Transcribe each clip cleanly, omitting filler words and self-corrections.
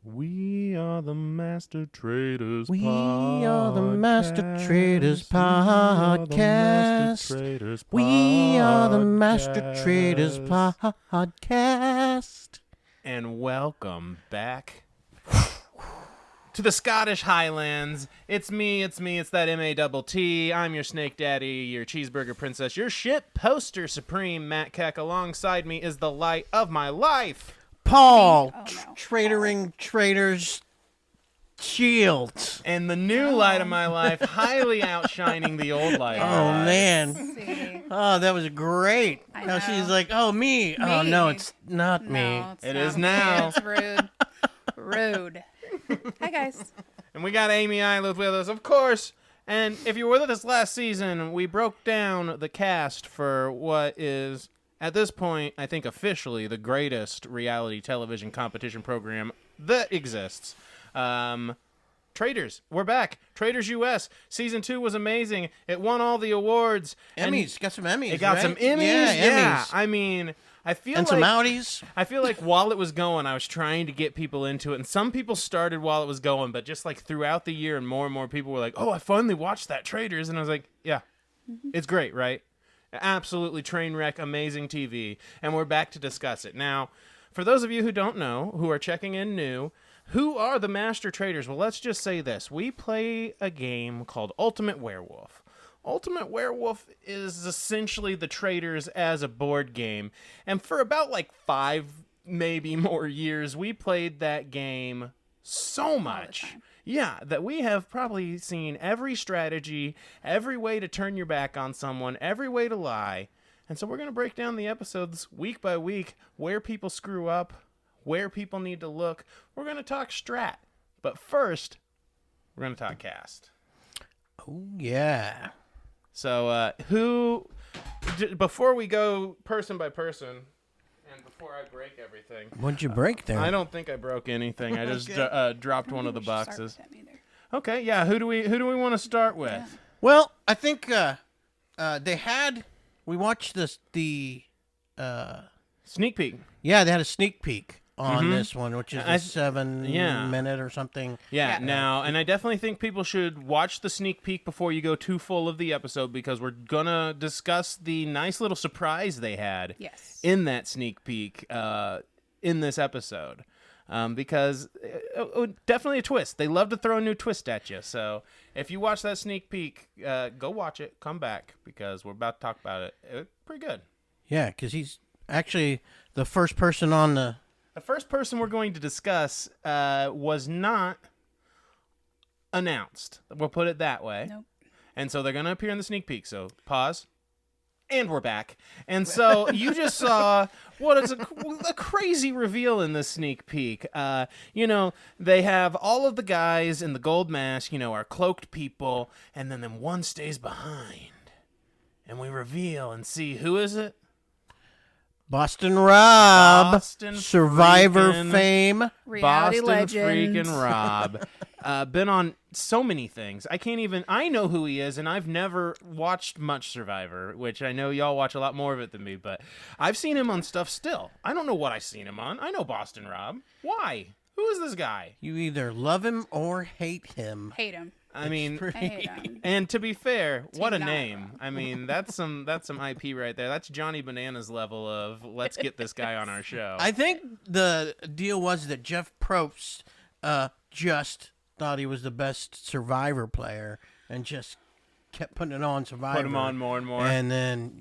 We are the Master Traitors We podcast. are the Master Traitors podcast. We are the Master Traitors podcast. And welcome back to the Scottish Highlands. It's me, it's that M-A-T-T. I'm your snake daddy, your cheeseburger princess, your shit poster supreme, Matt Keck. Alongside me is the light of my life, Paul, Oh, no. traitoring traitors shields. and the new light of my life, highly outshining the old light. Oh, man. See. Oh, that was great. I Now know. she's like, oh, me. Oh, no, Me. it's not me. No, it's It not is me. now. It's rude. Rude. Hi, guys. And we got Aimee Iliff with us, of course. And if you were with us last season, we broke down the cast for what is, at this point, I think officially the greatest reality television competition program that exists. Traitors, we're back. Traitors US. Season 2 was amazing. It won all the awards. and Emmys. Got some Emmys, It got right? some Emmys. Yeah, Emmys. I mean, I feel And like... some Audis. I feel like while it was going, I was trying to get people into it, and some people started while it was going, but just like throughout the year, and more people were like, "Oh, I finally watched that Traitors," and I was like, "Yeah, it's great, right? Absolutely train wreck, amazing TV," and we're back to discuss it now. For those of you who don't know, who are checking in new, who are the Master Traitors? Well, let's just say this: we play a game called Ultimate Werewolf. Ultimate Werewolf is essentially the Traitors as a board game. And for about like 5, maybe more years, we played that game so much. time. Yeah, that we have probably seen every strategy, every way to turn your back on someone, every way to lie. And so we're going to break down the episodes week by week, where people screw up, where people need to look. We're going to talk strat. But first, we're going to talk cast. Oh, yeah. So, before we go person by person, and before I break everything, What'd you break there? I don't think I broke anything. I just dropped one of the We should start boxes. with them either. Okay, yeah. Who do we want to start with? Yeah. Well, I think they had. We watched the Sneak peek. yeah, they had a sneak peek on Mhm. this one, which is I- a 7-minute or something. Yeah, Yeah. now, and I definitely think people should watch the sneak peek before you go too full of the episode, because we're gonna discuss the nice little surprise they had Yes. in that sneak peek in this episode. Because definitely a twist. They love to throw a new twist at you. So if you watch that sneak peek, go watch it. Come back, because we're about to talk about it. It's pretty good. Yeah, because he's actually the first person on the. The first person we're going to discuss was not announced. We'll put it that way. Nope. And so they're going to appear in the sneak peek. So pause. And we're back. And so you just saw what is a crazy reveal in this sneak peek. They have all of the guys in the gold mask, our cloaked people, and then one stays behind. And we reveal and see, who is it? Boston Rob, Boston Survivor freaking- fame. Reality Boston legend. freaking Rob. Been on so many things. I know who he is, and I've never watched much Survivor, which I know y'all watch a lot more of it than me, but I've seen him on stuff still. I don't know what I've seen him on. I know Boston Rob. Why? Who is this guy? You either love him or hate him. Hate him. I mean, I hate him. and to be fair, what a not name. Rob. I mean, that's some IP right there. That's Johnny Bananas level of let's get this guy on our show. I think the deal was that Jeff Probst just thought he was the best Survivor player and just kept putting it on Survivor. Put him on more and more. And then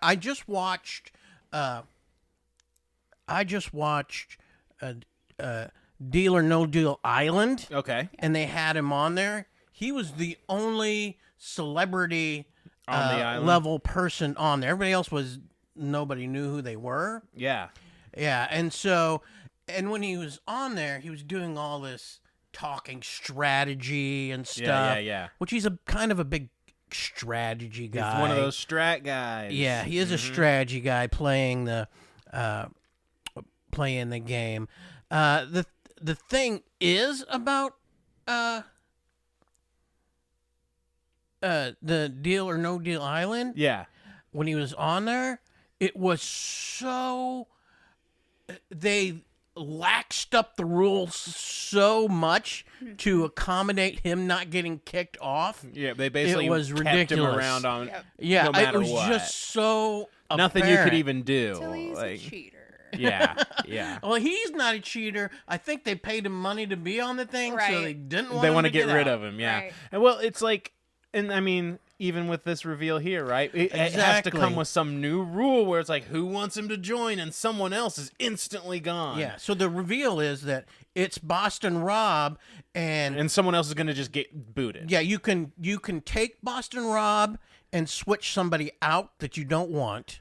I just watched Deal or No Deal Island, Okay. and they had him on there. He was the only celebrity On the island. level person on there. Everybody else was nobody knew who they were. Yeah. Yeah, and when he was on there, he was doing all this talking strategy and stuff. Yeah. Which he's a kind of a big strategy guy. He's one of those strat guys. Yeah, he is a strategy guy playing the game. The thing is about the Deal or No Deal Island. Yeah. When he was on there, it was so they laxed up the rules so much to accommodate him not getting kicked off. Yeah, they basically It was kept ridiculous. him around on Yep. Yeah, no matter it was what. just so Nothing you could apparent. even do. Till he's a Like, cheater. yeah. Well, he's not a cheater. I think they paid him money to be on the thing, so Right. they didn't want They him want to to get rid out. of him, yeah. Right. And well, it's like, and I mean, even with this reveal here, right? It has to Exactly. come with some new rule where it's like, who wants him to join, and someone else is instantly gone. Yeah, so the reveal is that it's Boston Rob, And someone else is going to just get booted. yeah, you can take Boston Rob and switch somebody out that you don't want,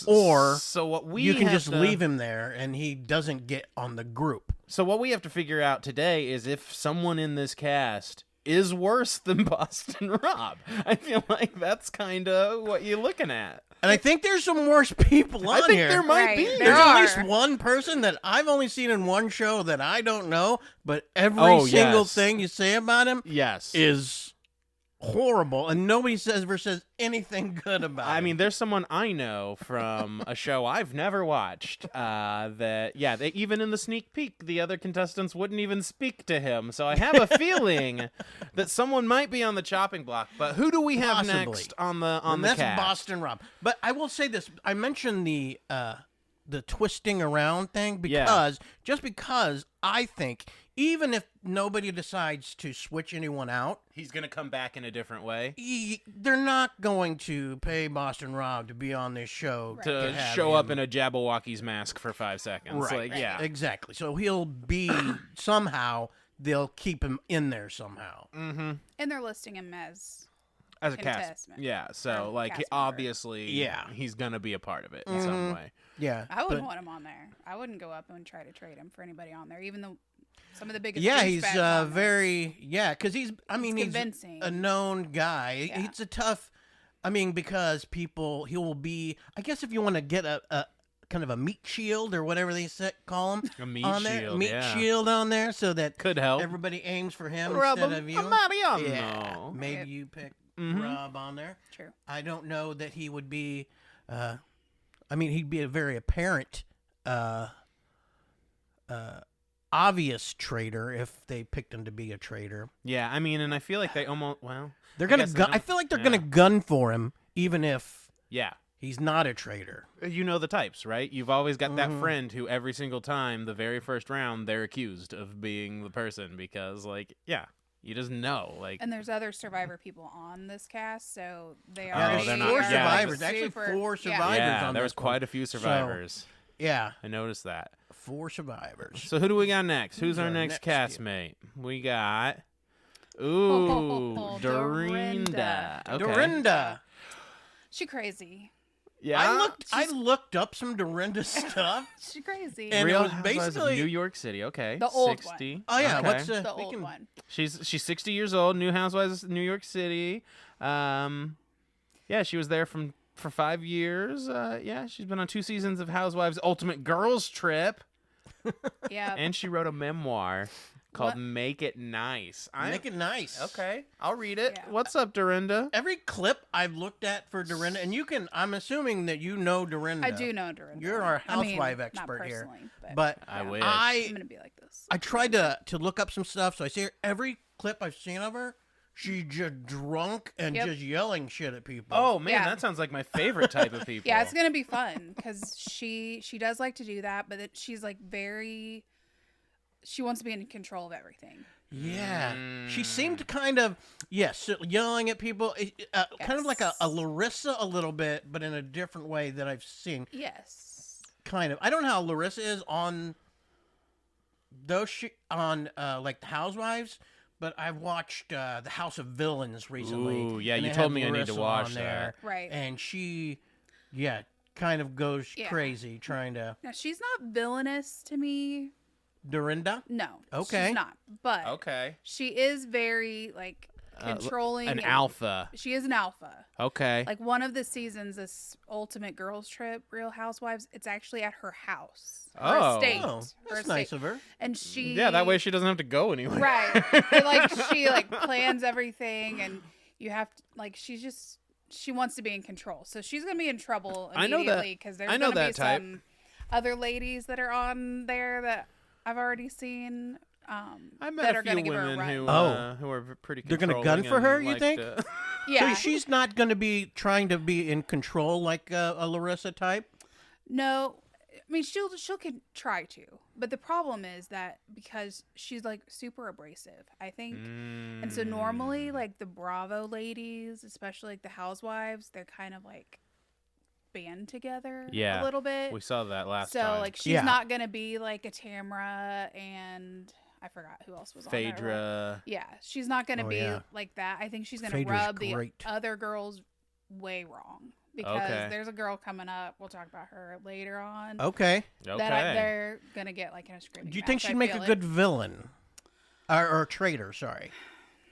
or so what we you can have just to- leave him there and he doesn't get on the group. So what we have to figure out today is if someone in this cast is worse than Boston Rob. I feel like that's kind of what you're looking at. And I think there's some worse people on I think here. there might Right. be. There There's are. at least one person that I've only seen in one show that I don't know, but every Oh, single yes. thing you say about him Yes. is horrible, and nobody ever says anything good about I him. mean, there's someone I know from a show I've never watched that, yeah, they, even in the sneak peek, the other contestants wouldn't even speak to him. So I have a feeling that someone might be on the chopping block. But who do we have Possibly. next on the And the that's cast? Boston Rob. But I will say this: I mentioned the twisting around thing because just because I think even if nobody decides to switch anyone out, He's gonna come back in a different way they're not going to pay Boston Rob to be on this show to have show up him- in a Jabberwocky's mask for 5 seconds. Right. Like, yeah. Exactly. So he'll be somehow. They'll keep him in there somehow. And they're listing him as As a cast, contestant. yeah. So Or like, cast member. obviously, Yeah. he's gonna be a part of it in some way. Yeah. I wouldn't but- want him on there. I wouldn't go up and try to trade him for anybody on there, even though some of the biggest. Yeah, douchebags he's on there. very because he's. I mean, he's convincing. a known guy. Yeah. It's a tough. I mean, because he will be. I guess if you want to get a kind of a meat shield or whatever they call him A meat on there, shield, meat yeah. shield on there, so that Could help. everybody aims for him Rub instead him of you. a Mariano. Yeah, maybe you pick Rob on there. True. I don't know that he would be. I mean, he'd be a very apparent, obvious traitor if they picked him to be a traitor. Yeah, I mean, and I feel like they almost They're gonna. guess they Gun, I don't- feel like they're yeah. gonna gun for him, even if yeah. he's not a traitor. You know the types, right? You've always got that friend who every single time, the very first round, they're accused of being the person because, like, yeah, you just know, like, And there's other Survivor people on this cast, so they Oh, are. There's they're not- four yeah, survivors. super- Actually, four yeah. survivors yeah, on there this was quite one. a few survivors. Yeah, I noticed that. 4 survivors. So who do we got next? Who's our our next next castmate? We got, ooh, Oh, Dorinda. Okay. Dorinda. She crazy. Yeah. I looked up some Dorinda stuff. She crazy. And Real it was Housewives of basically- New York City. Okay. The old one. 60. Oh yeah, Okay. what's the we old can- one. She's 60 years old. New Housewives of New York City. Yeah, she was there for 5 years. Yeah, she's been on 2 seasons of Housewives Ultimate Girls Trip, Yeah. and she wrote a memoir called What? Make It Nice. Make it nice. Okay, I'll read it. Yeah. What's up, Dorinda? Every clip I've looked at for Dorinda, and you can. I'm assuming that you know Dorinda. I do know Dorinda. You're our I mean, housewife not expert here. personally, But I yeah. wish. I'm gonna be like this. I tried to look up some stuff, so I see her, every clip I've seen of her, she's just drunk and Yep. just yelling shit at people. Oh man, Yeah. that sounds like my favorite type of people. Yeah, it's gonna be fun because she does like to do that, but she's like very. She wants to be in control of everything. yeah. She seemed kind of yelling at people, kind of like a Yes. Larissa a little bit, but in a different way that I've seen. Yes. Kind of. I don't know how Larissa is on those like the Housewives, but I've watched the House of Villains recently. Ooh, yeah, and you they told had me I need to Larissa watch on there, Right. And she, kind of goes Yeah. crazy trying to. Now she's not villainous to me. Dorinda. No. Okay. She's not. But Okay. she is very like controlling. An and- alpha. She is an alpha. Okay. Like one of the seasons, this Ultimate Girls Trip, Real Housewives, it's actually at her house. Her Oh. estate. Oh, Her that's nice estate. of her. And she. yeah, that way she doesn't have to go anywhere. Right. And, like she like plans everything, and you have to like she wants to be in control, so she's gonna be in trouble I know that- immediately because there's I know gonna be that type. some other ladies that are on there that I've already seen. I met that a are few gonna give her a women run. who are pretty. They're gonna gun for controlling her, and you like think? to- Yeah. So she's not going to be trying to be in control like a Larissa type? No, I mean she'll can try to, but the problem is that because she's like super abrasive, I think, and so normally like the Bravo ladies, especially like the housewives, they're kind of like band together Yeah, a little bit. we saw that last so time. like she's Yeah. not gonna be like a Tamara and I forgot who else was on there. Phaedra. Yeah, she's not gonna Oh, be yeah. like that. I think she's gonna Phaedra's rub the great. other girls way wrong because Okay. there's a girl coming up. We'll talk about her later on. Okay. Okay. That they're gonna get like in a screaming. Do you think match, she'd I make feel a it. good villain? Or a traitor, sorry.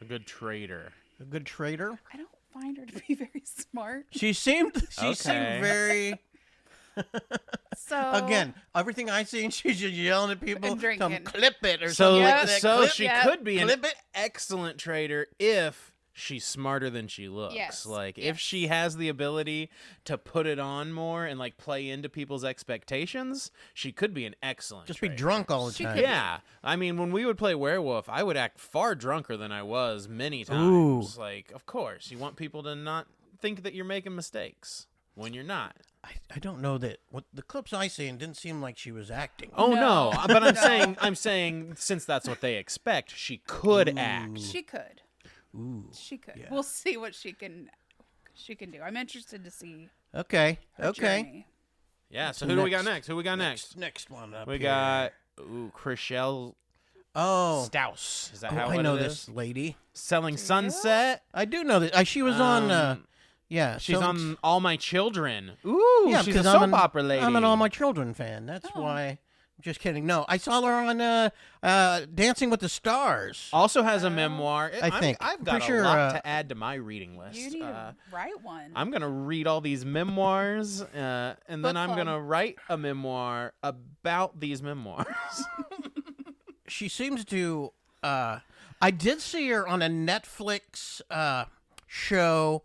A good traitor. A good traitor? I don't find her to be very smart. She seemed Okay. very... So Again, everything I see, she's just yelling at people. And Tell them, drinking. clip it or So, something Yeah. like that. so Clip she yeah. could be an Clip it. excellent traitor if she's smarter than she looks. Yes. Like if Yes. she has the ability to put it on more and like play into people's expectations, she could be an excellent. Just be traitor. drunk all the She time. could- Yeah, I mean, when we would play werewolf, I would act far drunker than I was many times. Ooh. Like, of course, you want people to not think that you're making mistakes when you're not. I don't know that. What the clips I seen didn't seem like she was acting. Oh no, No. but I'm No. saying since that's what they expect, she could Ooh. act. she could. Ooh. She could. Yeah. We'll see what she can do. I'm interested to see Okay. her Okay. journey. Yeah. So who do we got Next. next? Who we got next? Next one up. We here. got Chriselle Oh. Staus. Is that Oh, how I what know it this is? lady. Selling Sunset. I do know that. She was on. Yeah. She's so- on All My Children. Ooh, Yeah, she's a because soap I'm an, opera lady. I'm an All My Children fan. That's Oh. why. Just kidding. No, I saw her on Dancing with the Stars. Also has a memoir. think. I've got Pretty a sure, lot to add to my reading list. You need to write one. I'm gonna read all these memoirs, and then Book I'm club. gonna write a memoir about these memoirs. She seems to. I did see her on a Netflix show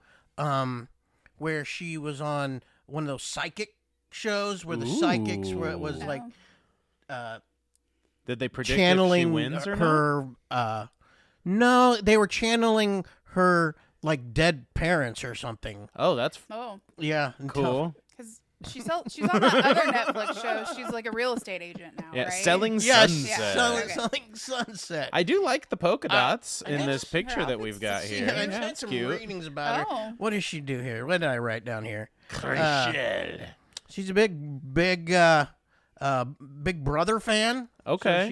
where she was on one of those psychic shows where the psychics were it was Ooh. like Did they predict channeling if she wins or not? her. No, they were channeling her like dead parents or something. Oh, that's Oh, Yeah, cool. because she's on that other Netflix show. She's like a real estate agent now, Yeah, right? selling Yeah, Sunset. Okay. selling Sunset. I do like the polka dots in think this her picture that outfit's we've got just- here. Yeah, I've Yeah, had that's some cute. readings about her. Oh. What does she do here? What did I write down here? Chriselle. She's a big Big Brother fan. Okay. So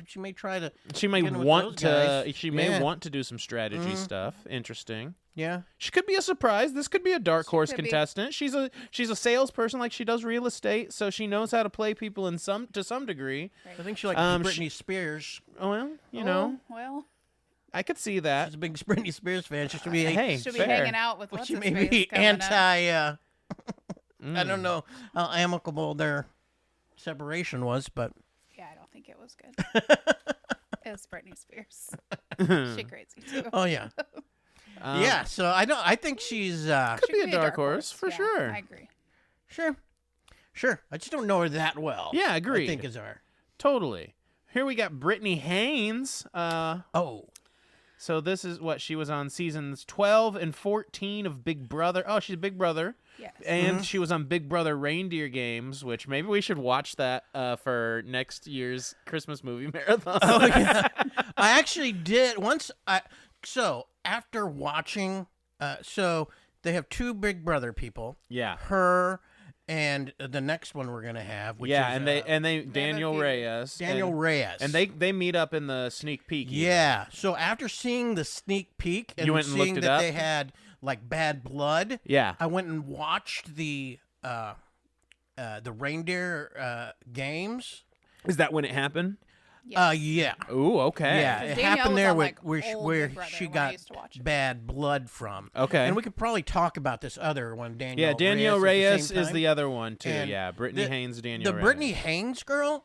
she may try to. She may get in with want those to. guys. She may Yeah. want to do some strategy stuff. Interesting. Yeah. She could be a surprise. This could be a dark horse could be. contestant. She's a salesperson, like she does real estate, so she knows how to play people to some degree. I think she likes Britney Spears. Oh well, you know, Well, I could see that. She's a big Britney Spears fan. She should be. Hey, she'll be fair. hanging out with what's she his may face be coming up. anti. Mm. I don't know how amicable their separation was, but Yeah, I don't think it was good. It was Britney Spears. She crazy too. oh yeah, yeah. So I think she's could She be could a dark horse for Yeah, sure. I agree. sure. I just don't know her that well. Yeah, I agreed. think is our. Totally. Here we got Brittany Haynes. Oh, So this is what she was on seasons 12 and 14 of Big Brother. Oh, she's Big Brother. Yes. And she was on Big Brother Reindeer Games, which maybe we should watch that for next year's Christmas movie marathon. oh yeah. I actually did once. So after watching, so they have two Big Brother people. Yeah. Her and the next one we're gonna have. Which Yeah, is, and they Daniel few. Reyes. Daniel and, Reyes. And they meet up in the sneak peek. even. Yeah. So after seeing the sneak peek and You went and seeing looked it that up? they had like bad blood, Yeah. I went and watched the reindeer games. Is that when it happened? Yes. Yeah. Ooh, okay. Yeah, Because it Danielle happened was there on, with, like, where old where Big Brother she when I got used to watch it. bad blood from. Okay. And we could probably talk about this other one, Daniel. Yeah, Danielle Reyes at the same is time. the other one too. And Yeah, Brittany the- Haynes, Daniel The Reyes. Brittany Haynes girl.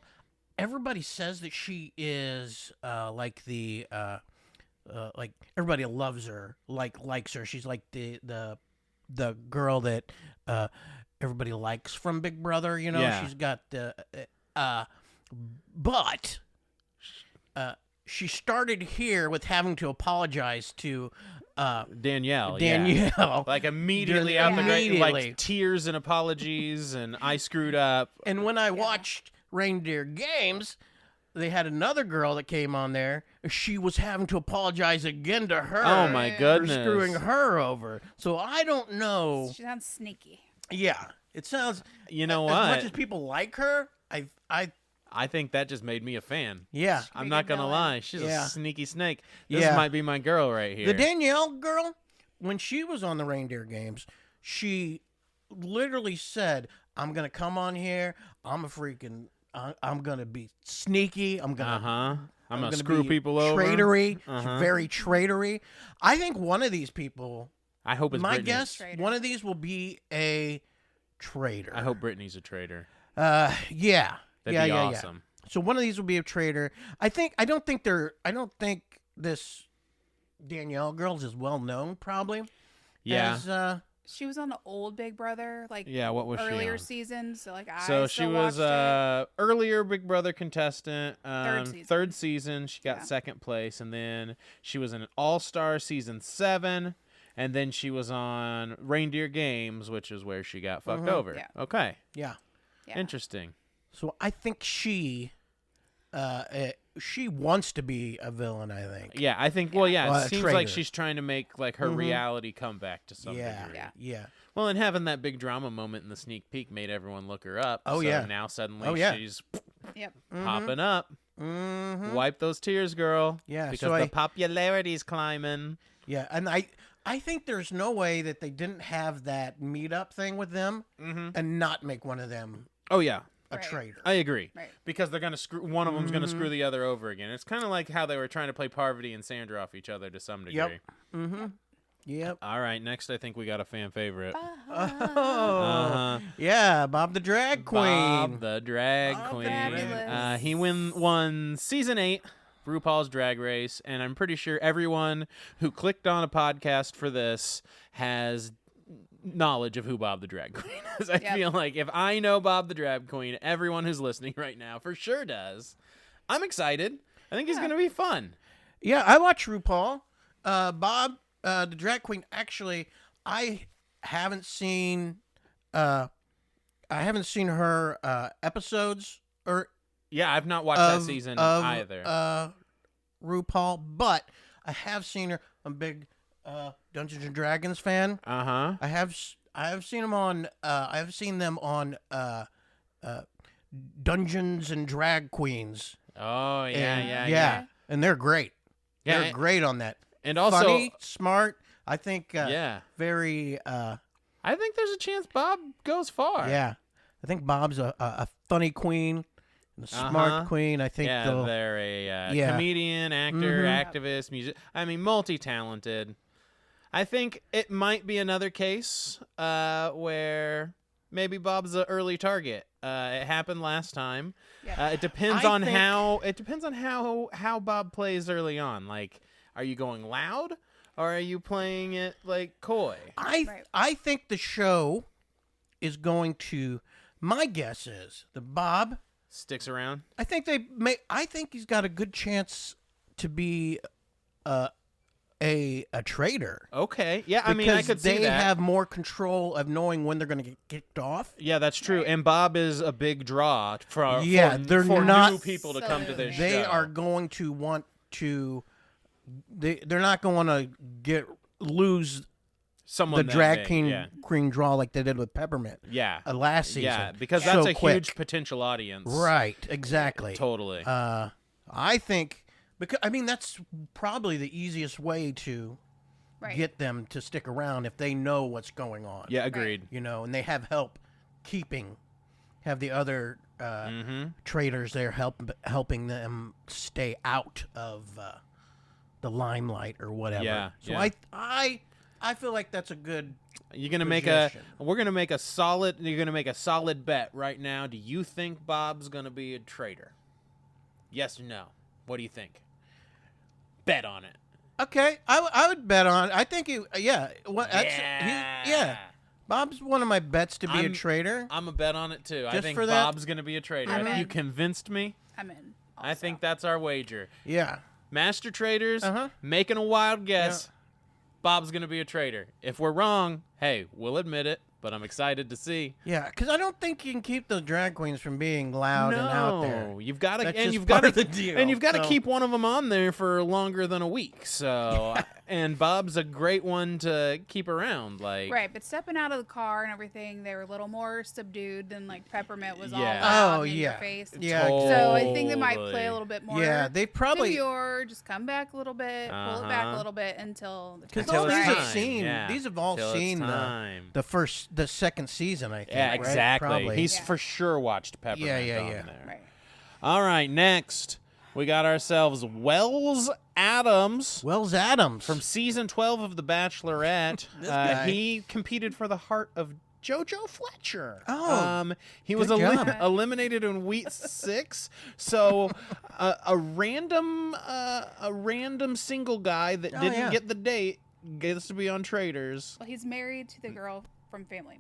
Everybody says that she is like the like everybody loves her, likes her. She's like the girl that everybody likes from Big Brother. You know, Yeah. she's got the But she started here with having to apologize to Danielle. Danielle. Like immediately out the gate, Immediately. like tears and apologies, and I screwed up. And when I watched Reindeer Games, they had another girl that came on there. She was having to apologize again to her. Oh my For goodness. screwing her over. So I don't know. She sounds sneaky. Yeah, it sounds. You know As what? much as people like her, I think that just made me a fan. yeah. I'm Be not a gonna villain. lie. She's Yeah. a sneaky snake. This Yeah. might be my girl right here. The Danielle girl, when she was on the Reindeer Games, she literally said, "I'm gonna come on here. I'm gonna be sneaky. I'm gonna I'm gonna screw be people over. Traitory, Uh-huh. very traitory." I think one of these people, I hope it's my Brittany. guess, Traitor. one of these will be a traitor. I hope Brittany's a traitor. Yeah. That'd be Yeah. awesome. So one of these will be a traitor. I don't think this Danielle girl's as well known probably. Yeah. As, She was on the old Big Brother, like Yeah, what was she earlier on? seasons. So like I So she still was watched it. earlier Big Brother contestant. Third season. Season. She got Yeah. second place, and then she was in an All-Star season 7, and then she was on Reindeer Games, which is where she got fucked over. Yeah. Okay, yeah. Yeah. interesting. So I think she wants to be a villain, I think. Yeah, I think. Well, yeah, Well, it a seems like traitor. she's trying to make like her reality come back to some Yeah. degree. Yeah. Yeah. Well, and having that big drama moment in the sneak peek made everyone look her up. Oh, so yeah. Now suddenly Oh, yeah. she's Yep. popping up. Mm-hmm. Wipe those tears, girl. Yeah, Because so the I- popularity's climbing. Yeah, and I think there's no way that they didn't have that meetup thing with them and not make one of them Oh yeah, a Right. traitor. I agree. Right. Because they're gonna screw one of them's gonna screw the other over again. It's kind of like how they were trying to play Parvati and Sandra off each other to some degree. Yep. Mm-hmm. Yep. All right, next I think we got a fan favorite. Oh, Uh-huh. yeah, Bob the Drag Queen. Bob the Drag Bob the Queen. Fabulous. He won season 8, RuPaul's Drag Race, and I'm pretty sure everyone who clicked on a podcast for this has knowledge of who Bob the Drag Queen is. I Yep. feel like if I know Bob the Drag Queen, everyone who's listening right now for sure does. I'm excited. I think he's Yeah. going to be fun. Yeah, I watch RuPaul. Bob, the Drag Queen. Actually, I haven't seen her episodes or Yeah, I've not watched that season either. RuPaul, but I have seen her. I'm a big Dungeons and Dragons fan. Uh-huh. I have seen them on. I have seen them on Dungeons and Drag Queens. Oh, yeah, And, yeah. and they're great. Yeah, They're great on that. And also, Funny, smart. I think. yeah, Very. I think there's a chance Bob goes far. Yeah, I think Bob's a funny queen, and a smart Uh-huh. queen. I think Yeah, they'll. they're a Yeah. comedian, actor, Mhm. activist, music. I mean, multi-talented. I think it might be another case where maybe Bob's the early target. It happened last time. Yeah. It depends I on think- how Bob plays early on. Like, are you going loud or are you playing it like coy? Right. I think the show is going to. My guess is the Bob. Sticks around. I think they may. I think he's got a good chance to be a traitor. Okay. Yeah, I mean, I could see they that. have more control of knowing when they're going to get kicked off. Yeah, that's true. And Bob is a big draw for They're for not new people to come to this show. They are going to want to. They're not going to lose someone the that drag big, queen Yeah. queen draw like they did with Peppermint Yeah. last season. Yeah, because So that's a quick. huge potential audience. Right, exactly. Totally. I think because I mean that's probably the easiest way to Right. get them to stick around if they know what's going on. Yeah, agreed. You know, and they have help have the other traders there helping them stay out of the limelight or whatever. Yeah, So yeah. I feel like that's a good. You're gonna position. We're gonna make a solid. You're gonna make a solid bet right now. Do you think Bob's gonna be a traitor? Yes or no? What do you think? Bet on it. Okay, I would bet on. I think he. Yeah. What? Yeah. Yeah. Bob's one of my bets to be a traitor. I'm a bet on it too. I Just think for that? Bob's going to be a traitor. I'm in. You convinced me. I'm in. I also. think that's our wager. Yeah. Master Traitors, Uh-huh. making a wild guess. Bob's going to be a traitor. If we're wrong, hey, we'll admit it, but I'm excited to see. Yeah, because I don't think you can keep the drag queens from being loud and out there. You've got to, That's and just you've part got of the deal, and you've got to so- keep one of them on there for longer than a week. So, and Bob's a great one to keep around. Like, Right, but stepping out of the car and everything, they were a little more subdued than like Peppermint was all Yeah. loud Oh, in yeah. your face. Yeah, So I think they might play Totally. a little bit more. Yeah, they probably... demure, just come back a little bit, pull it back Uh-huh. a little bit until the Because time's these right. have time, seen, yeah. these have all Till it's seen time. the second season, I think. Yeah, right? exactly. Probably. He's Yeah. for sure watched Peppermint on yeah. there. Right. All right, next we got ourselves Wells Adams Wells Adams. from season 12 of The Bachelorette. This guy. He competed for the heart of JoJo Fletcher. Oh, he was good job. eliminated in week 6. So a random single guy that Oh, didn't yeah. get the date gets to be on Traitors. Well, he's married to the girl from Family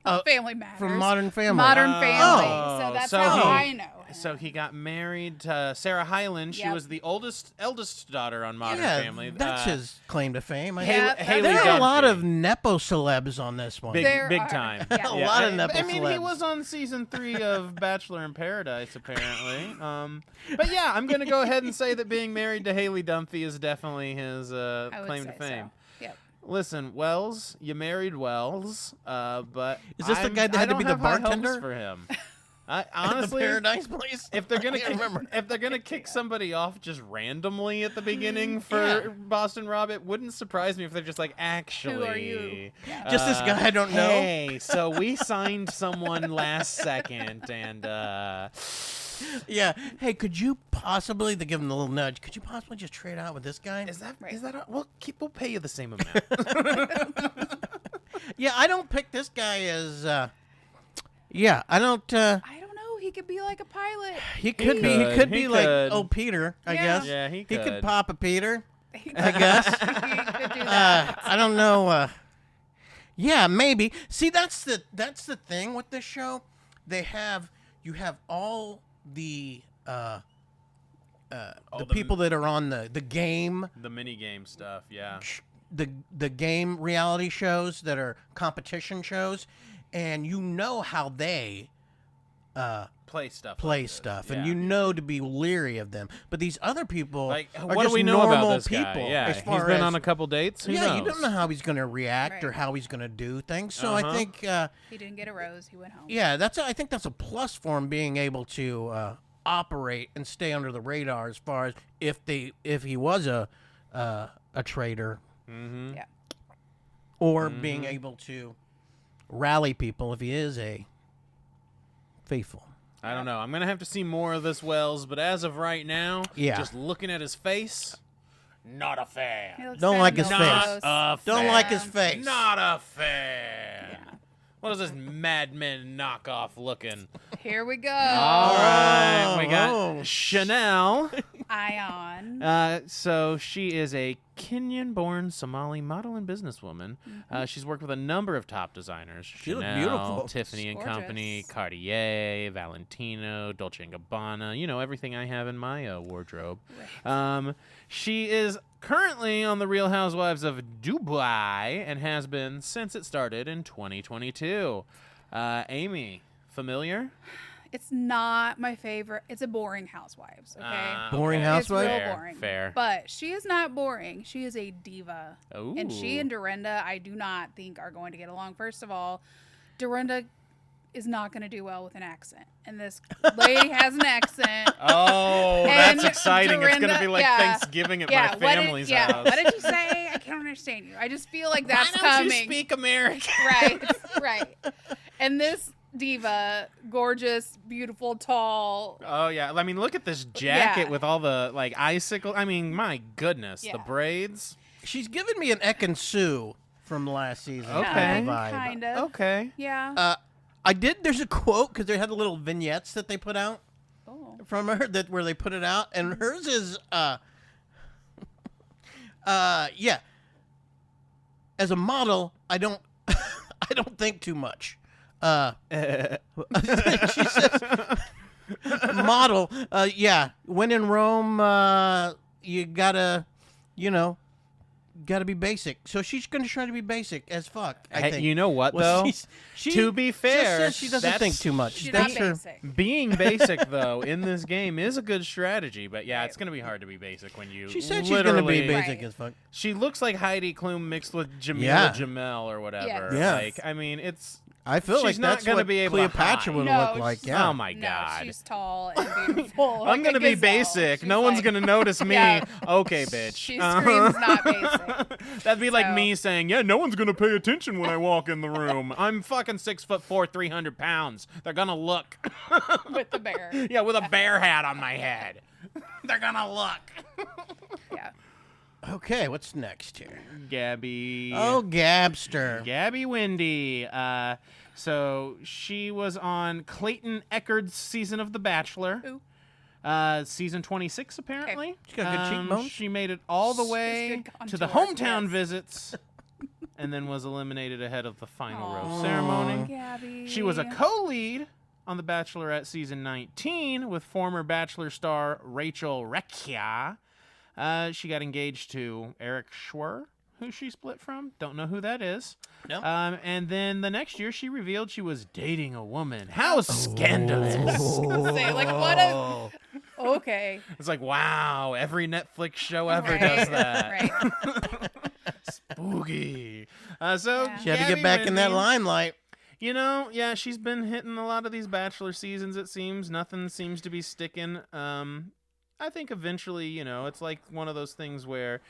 Oh, Family Matters. from Modern Family. Modern Oh. Family. Oh. So that's So how he- I know him. So he got married to Sarah Hyland. She Yep. was the eldest daughter on Modern Yeah, Family. that's his claim to fame. I Haley, Yeah, Haley there are Dunphy. a lot of nepo celebs on this one. big There are. time. Yeah. A lot of I nepo mean, he celebs. was on season 3 of Bachelor in Paradise, apparently. But yeah, I'm going to go ahead and say that being married to Haley Dunphy is definitely his I would claim to say fame. So. Yep. Listen, Wells, you married Wells, but Is this the guy that I had to don't be the have high hopes bartender? for him? I The honestly, Paradise Place. if they're gonna I can't remember. if they're gonna kick somebody off just randomly at the beginning for Yeah. Boston Rob, it wouldn't surprise me if they're just like, actually, Who are you? Yeah. Just this guy I don't know? Hey, so we signed someone last second, and Yeah. Hey, could you possibly, to give him the little nudge, could you possibly just trade out with this guy? is that Right. we'll pay you the same amount. Yeah, I don't pick this guy as. Yeah, I don't. I don't know. He could be like a pilot. He could be. He could. could He be like could. old Peter, I Yeah. guess. Yeah, he He could could. pop a Peter. He I guess. could do that. I don't know. Yeah, maybe. See, that's the thing with this show. You have all the the people that are on the game, The mini game stuff, yeah. the game reality shows that are competition shows, and you know how they Play stuff. play like this, stuff, yeah. and you know to be leery of them. But these other people Like, are what do just we know normal about this people. guy? Yeah, as far he's been as, on a couple dates. Who yeah, knows? you don't know how he's going to react or Right. how he's going to do things. So Uh-huh. I think, He didn't get a rose. He went home. yeah, I think that's a plus for him being able to operate and stay under the radar as far as if he was a traitor, Mm-hmm. Yeah. or being able to rally people if he is a faithful. I don't know. I'm gonna have to see more of this Wells, but as of right now, Yeah. just looking at his face, not a He fan. looks Don't very like his milquetoast. face. A Don't fan. like his face. Not a fan. Yeah. What is this Mad Men knockoff looking? Here we go. All right, we got oh. Chanel. Ion. So she is a Kenyan-born Somali model and businesswoman. She's worked with a number of top designers: She looks Chanel, beautiful. Tiffany She's and Company, gorgeous. Cartier, Valentino, Dolce and Gabbana. You know, everything I have in my wardrobe. She is currently on the Real Housewives of Dubai and has been since it started in 2022. Aimee, familiar? It's not my favorite. It's a boring Housewives. Okay. Boring okay. Housewives? It's real Fair, boring. fair. But she is not boring. She is a diva. Ooh. And she and Dorinda, I do not think are going to get along. First of all, Dorinda is not going to do well with an accent. And this lady has an accent. Oh, And that's exciting. It's going to Dorinda- be like yeah. Thanksgiving at my family's house. What did you say? I can't understand you. I just feel like that's Why don't coming. you speak American? Right. And this diva, gorgeous, beautiful, tall. Oh, yeah. I mean, look at this jacket Yeah. with all the, like, icicles. I mean, my goodness. The Yeah. braids. She's given me an Ekin Sue from last season. Okay. vibe. Kind of. Okay. Yeah. There's a quote because they had the little vignettes that they put out Oh. from her where they put it out, and hers is yeah. As a model, I I don't think too much. She says, model. Yeah, when in Rome, you gotta, gotta be basic. So she's gonna try to be basic as fuck. I think. You know what Well, though? To be fair, says she doesn't think too much. She's That's not her. basic. Being basic though in this game is a good strategy, but yeah, it's gonna be hard to be basic when you. She said she's gonna be literally- basic Right. as fuck. She looks like Heidi Klum mixed with Jamila Yeah. Jamel or whatever. Yes. Yeah. Like, I mean, it's. I feel She's like not that's gonna what be able to Cleopatra hide. would No, look like. she's- Yeah. Oh my No, god. she's tall and beautiful. I'm like gonna a be gazelle. basic. She's no one's like- gonna notice me. Yeah. Okay, bitch. She screams not basic. That'd be like So- me saying, "Yeah, no one's gonna pay attention when I walk in the room. I'm fucking 6'4", 300 pounds. They're gonna look." with the bear. Yeah, with a bear hat on my head. They're gonna look. Yeah. Okay, what's next here? Gabby. Oh, Gabster. Gabby Windy. So she was on Clayton Echard's season of The Bachelor. Ooh. Season 26, apparently. She's got good cheekbones. She made it all the She's way good to the contour, hometown yes. visits and then was eliminated ahead of the final Aw, rose ceremony. Gabby. She was a co-lead on The Bachelorette season 19 with former Bachelor star Rachel Recchia. She got engaged to Eric Schwer, who she split from. Don't know who that is. No. And then the next year, she revealed she was dating a woman. How scandalous. Say, like, what a. Okay. It's like, wow, every Netflix show ever Right. does that. Right. Spooky. Yeah. She had to Gabby get back in that Windy, limelight. Yeah, she's been hitting a lot of these Bachelor seasons, it seems. Nothing seems to be sticking. I think eventually, it's like one of those things where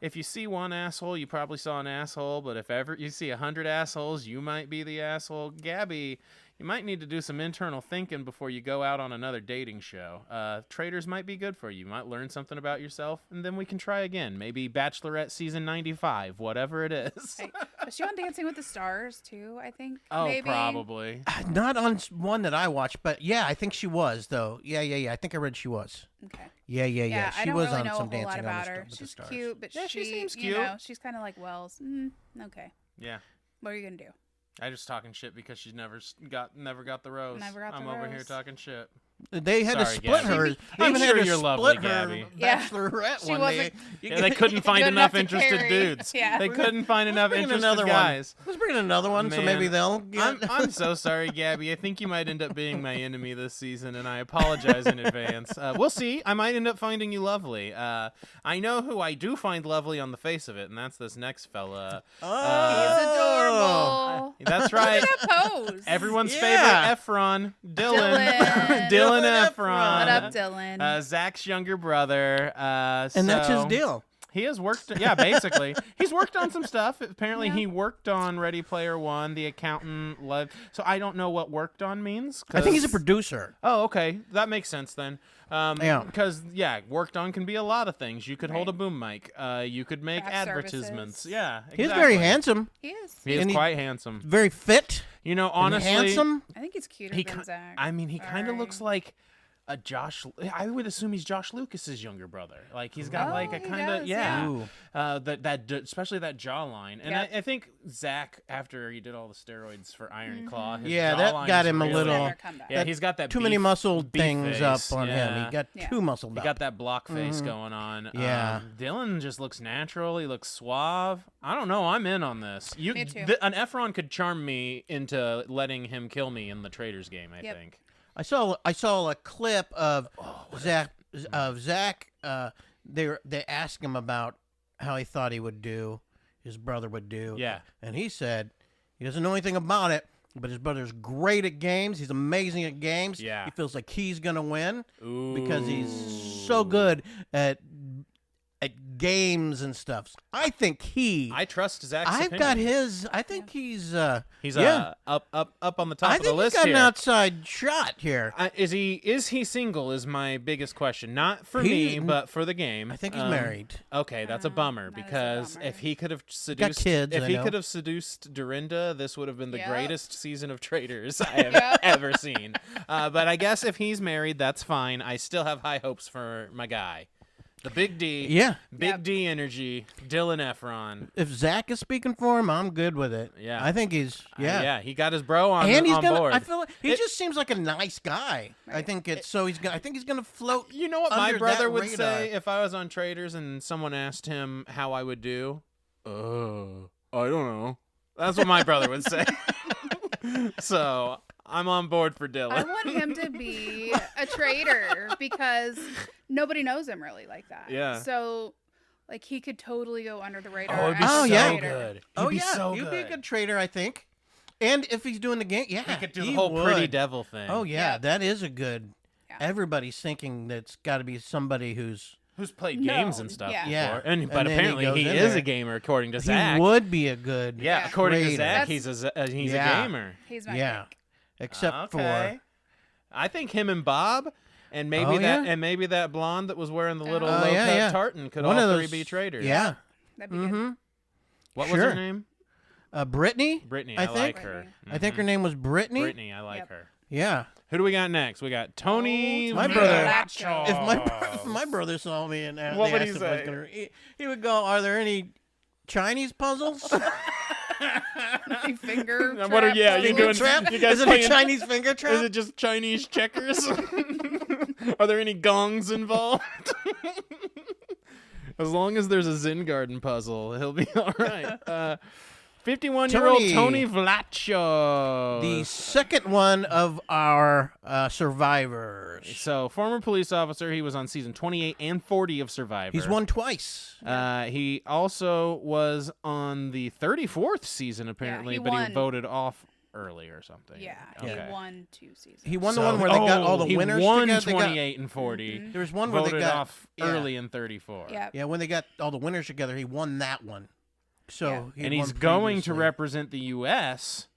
if you see one asshole, you probably saw an asshole, but if ever you see 100 assholes, you might be the asshole. Gabby, you might need to do some internal thinking before you go out on another dating show. Traitors might be good for you. You might learn something about yourself, and then we can try again. Maybe Bachelorette season 95, whatever it is. Right. Was she on Dancing with the Stars too? I think. Oh, maybe? probably. Not on one that I watched, but yeah, I think she was though. Yeah. I think I read she was. Okay. Yeah. I She don't was really on know some a whole lot Dancing on about the her. with the She's Stars. cute, but Yeah, she seems You cute. know, she's kind of like Wells. Okay. Yeah. What are you gonna do? I just talking shit because she's never got the rose. Never got the I'm over here rose. talking shit. They had to Sorry, split Gabby. her. They I'm even sure had to you're split lovely, her Gabby. Yeah. Bachelorette She one wasn't- day. Yeah, they couldn't find Good enough enough to interested carry. dudes. Yeah. They couldn't find enough Bring interested another guys. one. Let's bring in another one, so Man, maybe they'll. I'm so sorry, Gabby. I think you might end up being my enemy this season, and I apologize in advance. We'll see. I might end up finding you lovely. I know who I do find lovely on the face of it, and that's this next fella. He's adorable. That's right. Look at that pose. Everyone's Yeah. favorite Efron, Dylan. Dylan. Dylan Efron. What up, Dylan? Zach's younger brother. And that's his so- deal. He has worked, yeah, basically. He's worked on some stuff. Apparently, Yeah. he worked on Ready Player One, The Accountant, So I don't know what worked on means. I think he's a 'cause- producer. Oh, okay. That makes sense then. Yeah. Because, worked on can be a lot of things. You could hold a Right. boom mic. You could make Craft advertisements. services. Yeah, He's exactly. very handsome, He is. He is And he- quite handsome. very fit, Honestly, and handsome. I think he's cuter he than ki- Zach. I mean, he kind of Sorry. looks like a Josh. I would assume he's Josh Lucas's younger brother. Like he's got like a he kind of does, yeah. Ooh. Especially that jawline, and Yep. I think Zach, after he did all the steroids for Iron Claw, his Yeah, that jawline's got him a really- little- Never come back. Yeah, he's got that Too many beef- muscle beef things face. up on him. Yeah. He got Yeah. too muscled He up. got that block face going on. Yeah. Dylan just looks natural. He looks suave. I don't know. I'm in on this. Me too. An Efron could charm me into letting him kill me in the Traitors game. I Yep. think. I saw a clip of Zach. They asked him about how he thought he would do, his brother would do. Yeah. And he said he doesn't know anything about it, but his brother's great at games. He's amazing at games. Yeah. He feels like he's gonna win Ooh. because he's so good at games and stuff. I think I trust Zach's I've opinion. got his. I think he's. He's yeah. up on the top I of the think he's list got here. an outside shot here. Is he single? Is my biggest question. Not for He- me, but for the game. I think he's married. Okay, that's a bummer that is a because bummer. if he could have seduced, kids, if I he know. could have seduced Dorinda, this would have been the Yep. greatest season of Traitors I have Yep. ever seen. But I guess if he's married, that's fine. I still have high hopes for my guy. The Big D. Yeah. Big D energy. Dylan Efron. If Zach is speaking for him, I'm good with it. Yeah. I think he's Yeah, he got his bro on, and he's on gonna. board. I feel like he just seems like a nice guy. I think it's so he's gonna. I think he's gonna float. You know what my under brother that would radar. say if I was on Traitors and someone asked him how I would do? I don't know. That's what my brother would say. So I'm on board for Dylan. I want him to be a traitor because nobody knows him really like that. Yeah. So, like, he could totally go under the radar. Oh, it'd be as a so traitor. good. Oh He'd be yeah, so he'd be a good. good traitor, I think. And if he's doing the game, yeah, He could do the whole would. pretty devil thing. Oh yeah, Yeah. that is a good. Yeah. Everybody's thinking that's got to be somebody who's. Who's played No, games and stuff yeah. before. Yeah. But And then he apparently goes he in is there. a gamer, according to Zach. He would be a good. Yeah, Yeah. according to traitor. Zach, That's- he's Yeah. a gamer. He's my Yeah. pick. Except Okay. I think him and Bob, and maybe Oh, that, yeah. and maybe that blonde that was wearing the little Oh, low yeah, cut yeah. tartan could One all of three those- be traitors. Yeah. That'd be good. Mm-hmm. What was Sure. her name? Brittany. Brittany. I I, think. like her. I think her name was Brittany. Brittany. I like Yep. her. Yeah. Who do we got next? We got Tony. Oh, My Tony brother- Lacho. If my brother saw me and What they would asked he if I was say? gonna, he would go, "Are there any Chinese puzzles?" Finger What are- trap yeah, you puzzle. doing- trap? you guys Is it playing- a Chinese finger trap? Is it just Chinese checkers? Are there any gongs involved? As long as there's a Zen Garden puzzle, he'll be all right. 51-year-old Tony Vlacho. The second one of our survivors. So, former police officer, he was on season 28 and 40 of Survivor. He's won twice. He also was on the 34th season, apparently, he but he won. voted off early or something. Yeah, Okay. he won 2 seasons. He won the one where they got all the he winners won together. They got- 28 and 40. there was one where Voted they got off early in 34. Yeah. Yeah, when they got all the winners together, he won that one. So Yeah. he And won he's going to previously. represent the U.S.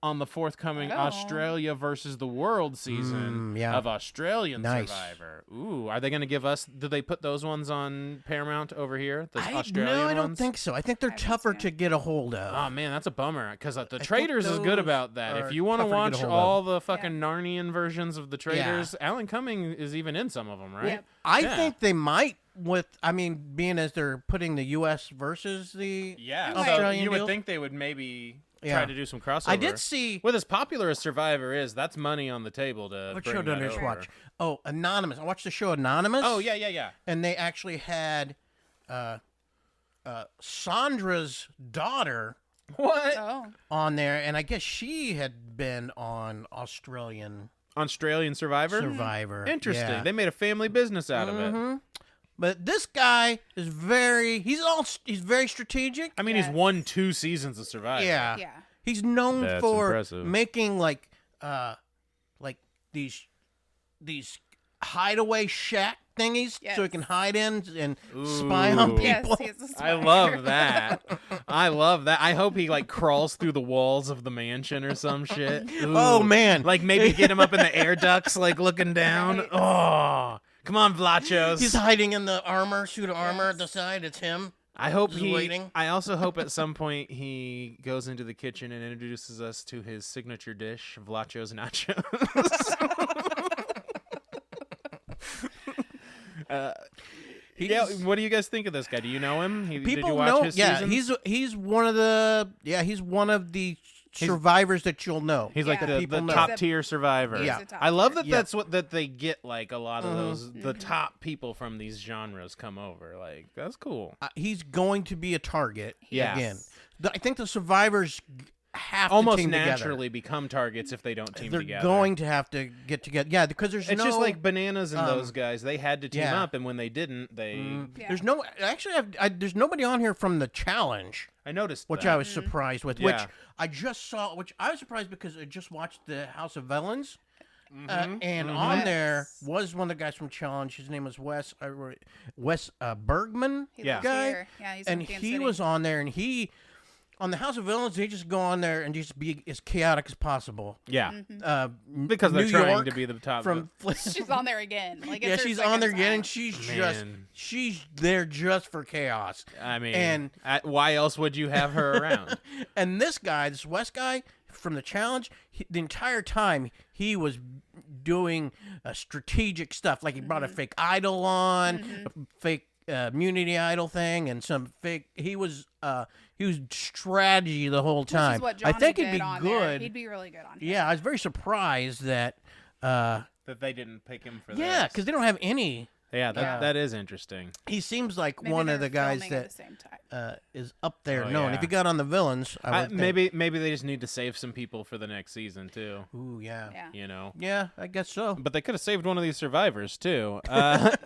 on the forthcoming Oh. Australia versus the World season yeah. of Australian Nice. Survivor. Ooh, are they going to give us? Do they put those ones on Paramount over here? The Australian No, I don't ones? think so. I think they're I haven't tough seen to it. get a hold of. Oh man, that's a bummer because the think Traitors is good those about that. are If you want to tougher to get a watch hold of. all the fucking Narnian versions of the Traitors, Yeah. Alan Cumming is even in some of them, right? Yep. I Yeah. think they might being as they're putting the U.S. versus the Yeah, Right. so Australian you would deal. think they would maybe Yeah. try to do some crossover. I did see. With as popular as Survivor is, that's money on the table to What bring show did I that just over. watch? Oh, Anonymous. I watched the show Anonymous. Oh yeah. And they actually had Sandra's daughter What? Oh, on there, and I guess she had been on Australian Australian Survivor? Survivor. Interesting. Yeah. They made a family business out of it. Mhm. But this guy is he's very strategic. I mean, Yeah. he's won 2 seasons of Survivor. Yeah. yeah. He's known That's for impressive. making like these hideaway shack thingies so he Yes. can hide in and spy on Ooh. people. Yes, he is a I swagger. love that. I love that. I hope he like crawls through the walls of the mansion or some shit. Oh Ooh. man. Like maybe get him up in the air ducts, like looking down. Right. Oh, come on, Vlachos. He's hiding in the suit of armor at the side. It's him. I hope Just he. waiting. I also hope at some point he goes into the kitchen and introduces us to his signature dish, Vlachos nachos. Yeah, what do you guys think of this guy? Do you know him? Did People you watch know. his Yeah, seasons? he's one of the survivors that you'll know. He's like Yeah. the People know. top tier survivor. Yeah. He's a top I love tier. that Yeah. that's what that they get like a lot of those the Mm-hmm. top people from these genres come over. Like that's cool. He's going to be a target Yes. again. I think the survivors have Almost to team naturally become targets if they don't together. team They're together. going to have to get together. Yeah, because there's It's no. just like Bananas and those guys. They had to team yeah. up, and when they didn't, they. Yeah. There's no. Actually, there's nobody on here from the challenge, I noticed which that. I was surprised with. Yeah. Which I just saw. Which I was surprised because I just watched the House of Villains. And on there was one of the guys from Challenge. His name was Wes Bergman. He Yeah. lives guy, here. Yeah, he's and from Kansas he City. was on there, and on the House of Villains, they just go on there and just be as chaotic as possible. Yeah, Mm-hmm. because they're New trying York to be the top. from She's on there again. Like, yeah, it's her she's second on there again, time. and Man. she's there just for chaos. I mean, and- why else would you have her around? And this guy, this West guy from the challenge, the entire time he was doing strategic stuff. Like he brought a fake idol on, a fake immunity idol thing and some fake. He was strategy the whole Which time. is what I Johnny think he'd did be on there. good. He'd be really good on here. Yeah, I was very surprised that. That they didn't pick him for Yeah, this. because they don't have any. Yeah, that is interesting. He seems like Maybe one they of were the guys filming at that the same time. is up there. Oh, No, and yeah. if you got on the villains, I would think. Maybe they just need to save some people for the next season too. Ooh, yeah. Yeah. You know. Yeah, I guess so. But they could have saved one of these survivors too.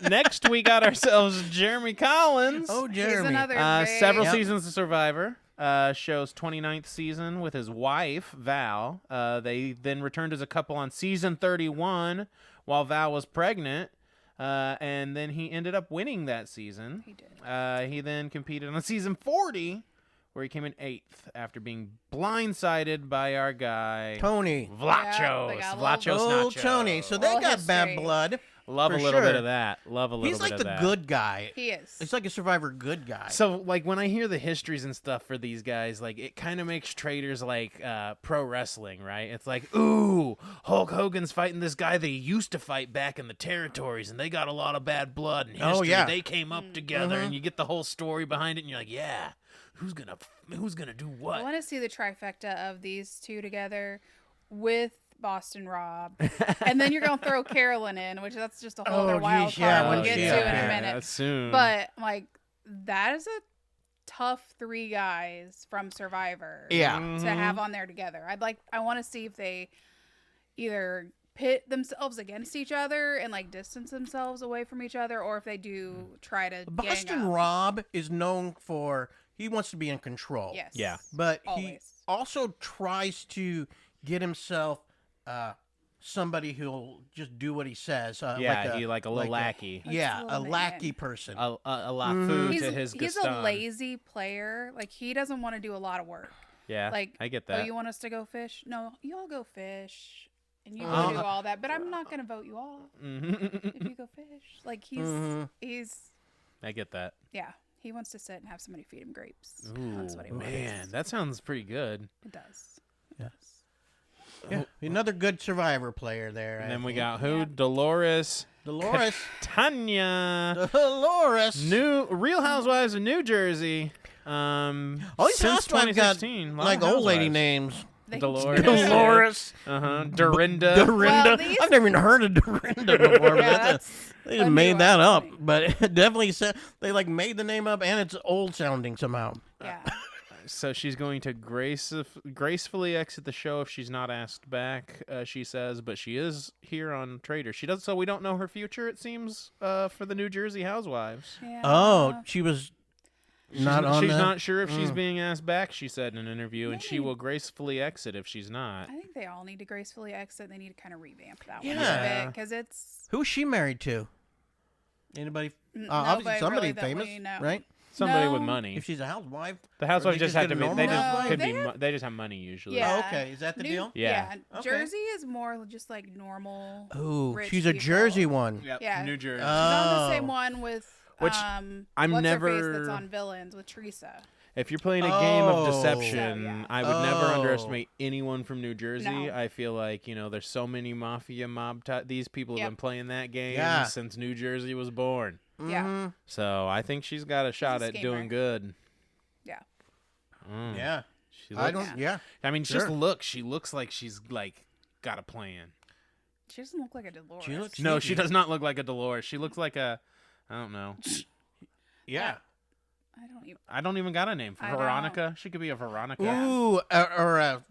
Next, we got ourselves Jeremy Collins. Oh, He's Jeremy. another Several big- seasons of Survivor. Show's 29th season with his wife, Val. They then returned as a couple on season 31 while Val was pregnant. And then he ended up winning that season. He did. He then competed on season 40, where he came in 8th after being blindsided by our guy Tony. Vlachos. Yeah, they got a Vlachos Oh, Nachos. Tony. So they Little got bad history. blood. Love for a little bit sure. of that. Love a little He's bit like of the that. good guy. He is. He's like a Survivor good guy. So, like, when I hear the histories and stuff for these guys, like, it kind of makes Traitors like pro wrestling, right? It's like, ooh, Hulk Hogan's fighting this guy that he used to fight back in the territories, and they got a lot of bad blood and history. Oh, yeah. They came up together, and you get the whole story behind it, and you're like, yeah, who's gonna do I what? want to see the trifecta of these two together with Boston Rob. And then you're going to throw Carolyn in, which that's just a whole other wild geez, yeah, card when we'll get she to up in there. a minute. That's soon. But, like, that is a tough 3 guys from Survivor Yeah. to have on there together. I want to see if they either pit themselves against each other and, like, distance themselves away from each other, or if they do try to gang Boston up. Rob is known for, he wants to be in control. Yes. Yeah. But he Always. also tries to get himself somebody who'll just do what he says. Yeah, he like a little like lackey. Yeah, Like a a little lackey minion. person. A lafu He's to his a Gaston. lazy player. Like, he doesn't want to do a lot of work. Yeah, Like, I get oh, that. you want us to go fish? No, you all go fish, and you go Uh-huh. do all that. But I'm not gonna vote you off if you go fish. Like, he's I get that. yeah. He wants to sit and have somebody feed him grapes. Ooh, That's what he man, wants. that sounds pretty good. It does. Yeah. Yeah, another good Survivor player there. And I then we think. got who? Yeah. Dolores. Dolores. Tanya. Dolores. New Real Housewives of New Jersey. All these since housewives got 2016. lot like of old lady housewives. names. They- Dolores. Dolores. Dorinda. Dorinda. Well, these- I've never even heard of Dorinda before. Yeah, but that's they just a made new that one up. for me. But it definitely said they like made the name up, and it's old sounding somehow. Yeah. So she's going to gracefully exit the show if she's not asked back, she says, but she is here on Traitor. She does, so we don't know her future, it seems, for the New Jersey Housewives. Yeah. Oh, she was not on She's that? not sure if she's being asked back, she said in an interview, and she Maybe. will gracefully exit if she's not. I think they all need to gracefully exit. They need to kind of revamp that Yeah. one a bit because it's Who's she married to? Anybody? N- Obviously nobody somebody really that famous, we know. right? Somebody No. with money. If she's a housewife. The housewives Or they just just have get to a be. They normal just housewife? could They be. have- They just have money usually. Yeah. Oh, okay. Is that the deal? Yeah. Okay. Jersey is more just like normal. Ooh, rich she's a people. Jersey one. Yep. Yeah. New Jersey. She's on the same Oh. one with Which I'm I'm what's her never- face that's on Villains with Teresa. If you're playing a game of Oh. deception, So, yeah. I would never Oh. underestimate anyone from New Jersey. No. I feel like, there's so many mafia mob these people have Yep. been playing that game Yeah. since New Jersey was born. Yeah. Mhm. So I think she's got a shot a at schemer. doing good. Yeah. Mm. Yeah. She I looks, don't. Yeah. I mean, Sure. just look. She looks like she's like got a plan. She doesn't look like a Dolores. She looks- No, she Sneaky. does not look like a Dolores. She looks like a, I don't know. Yeah. I don't even. I don't even got a name for I don't. Veronica. She could be a Veronica. Ooh, or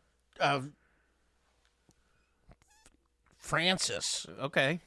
Francis. Okay.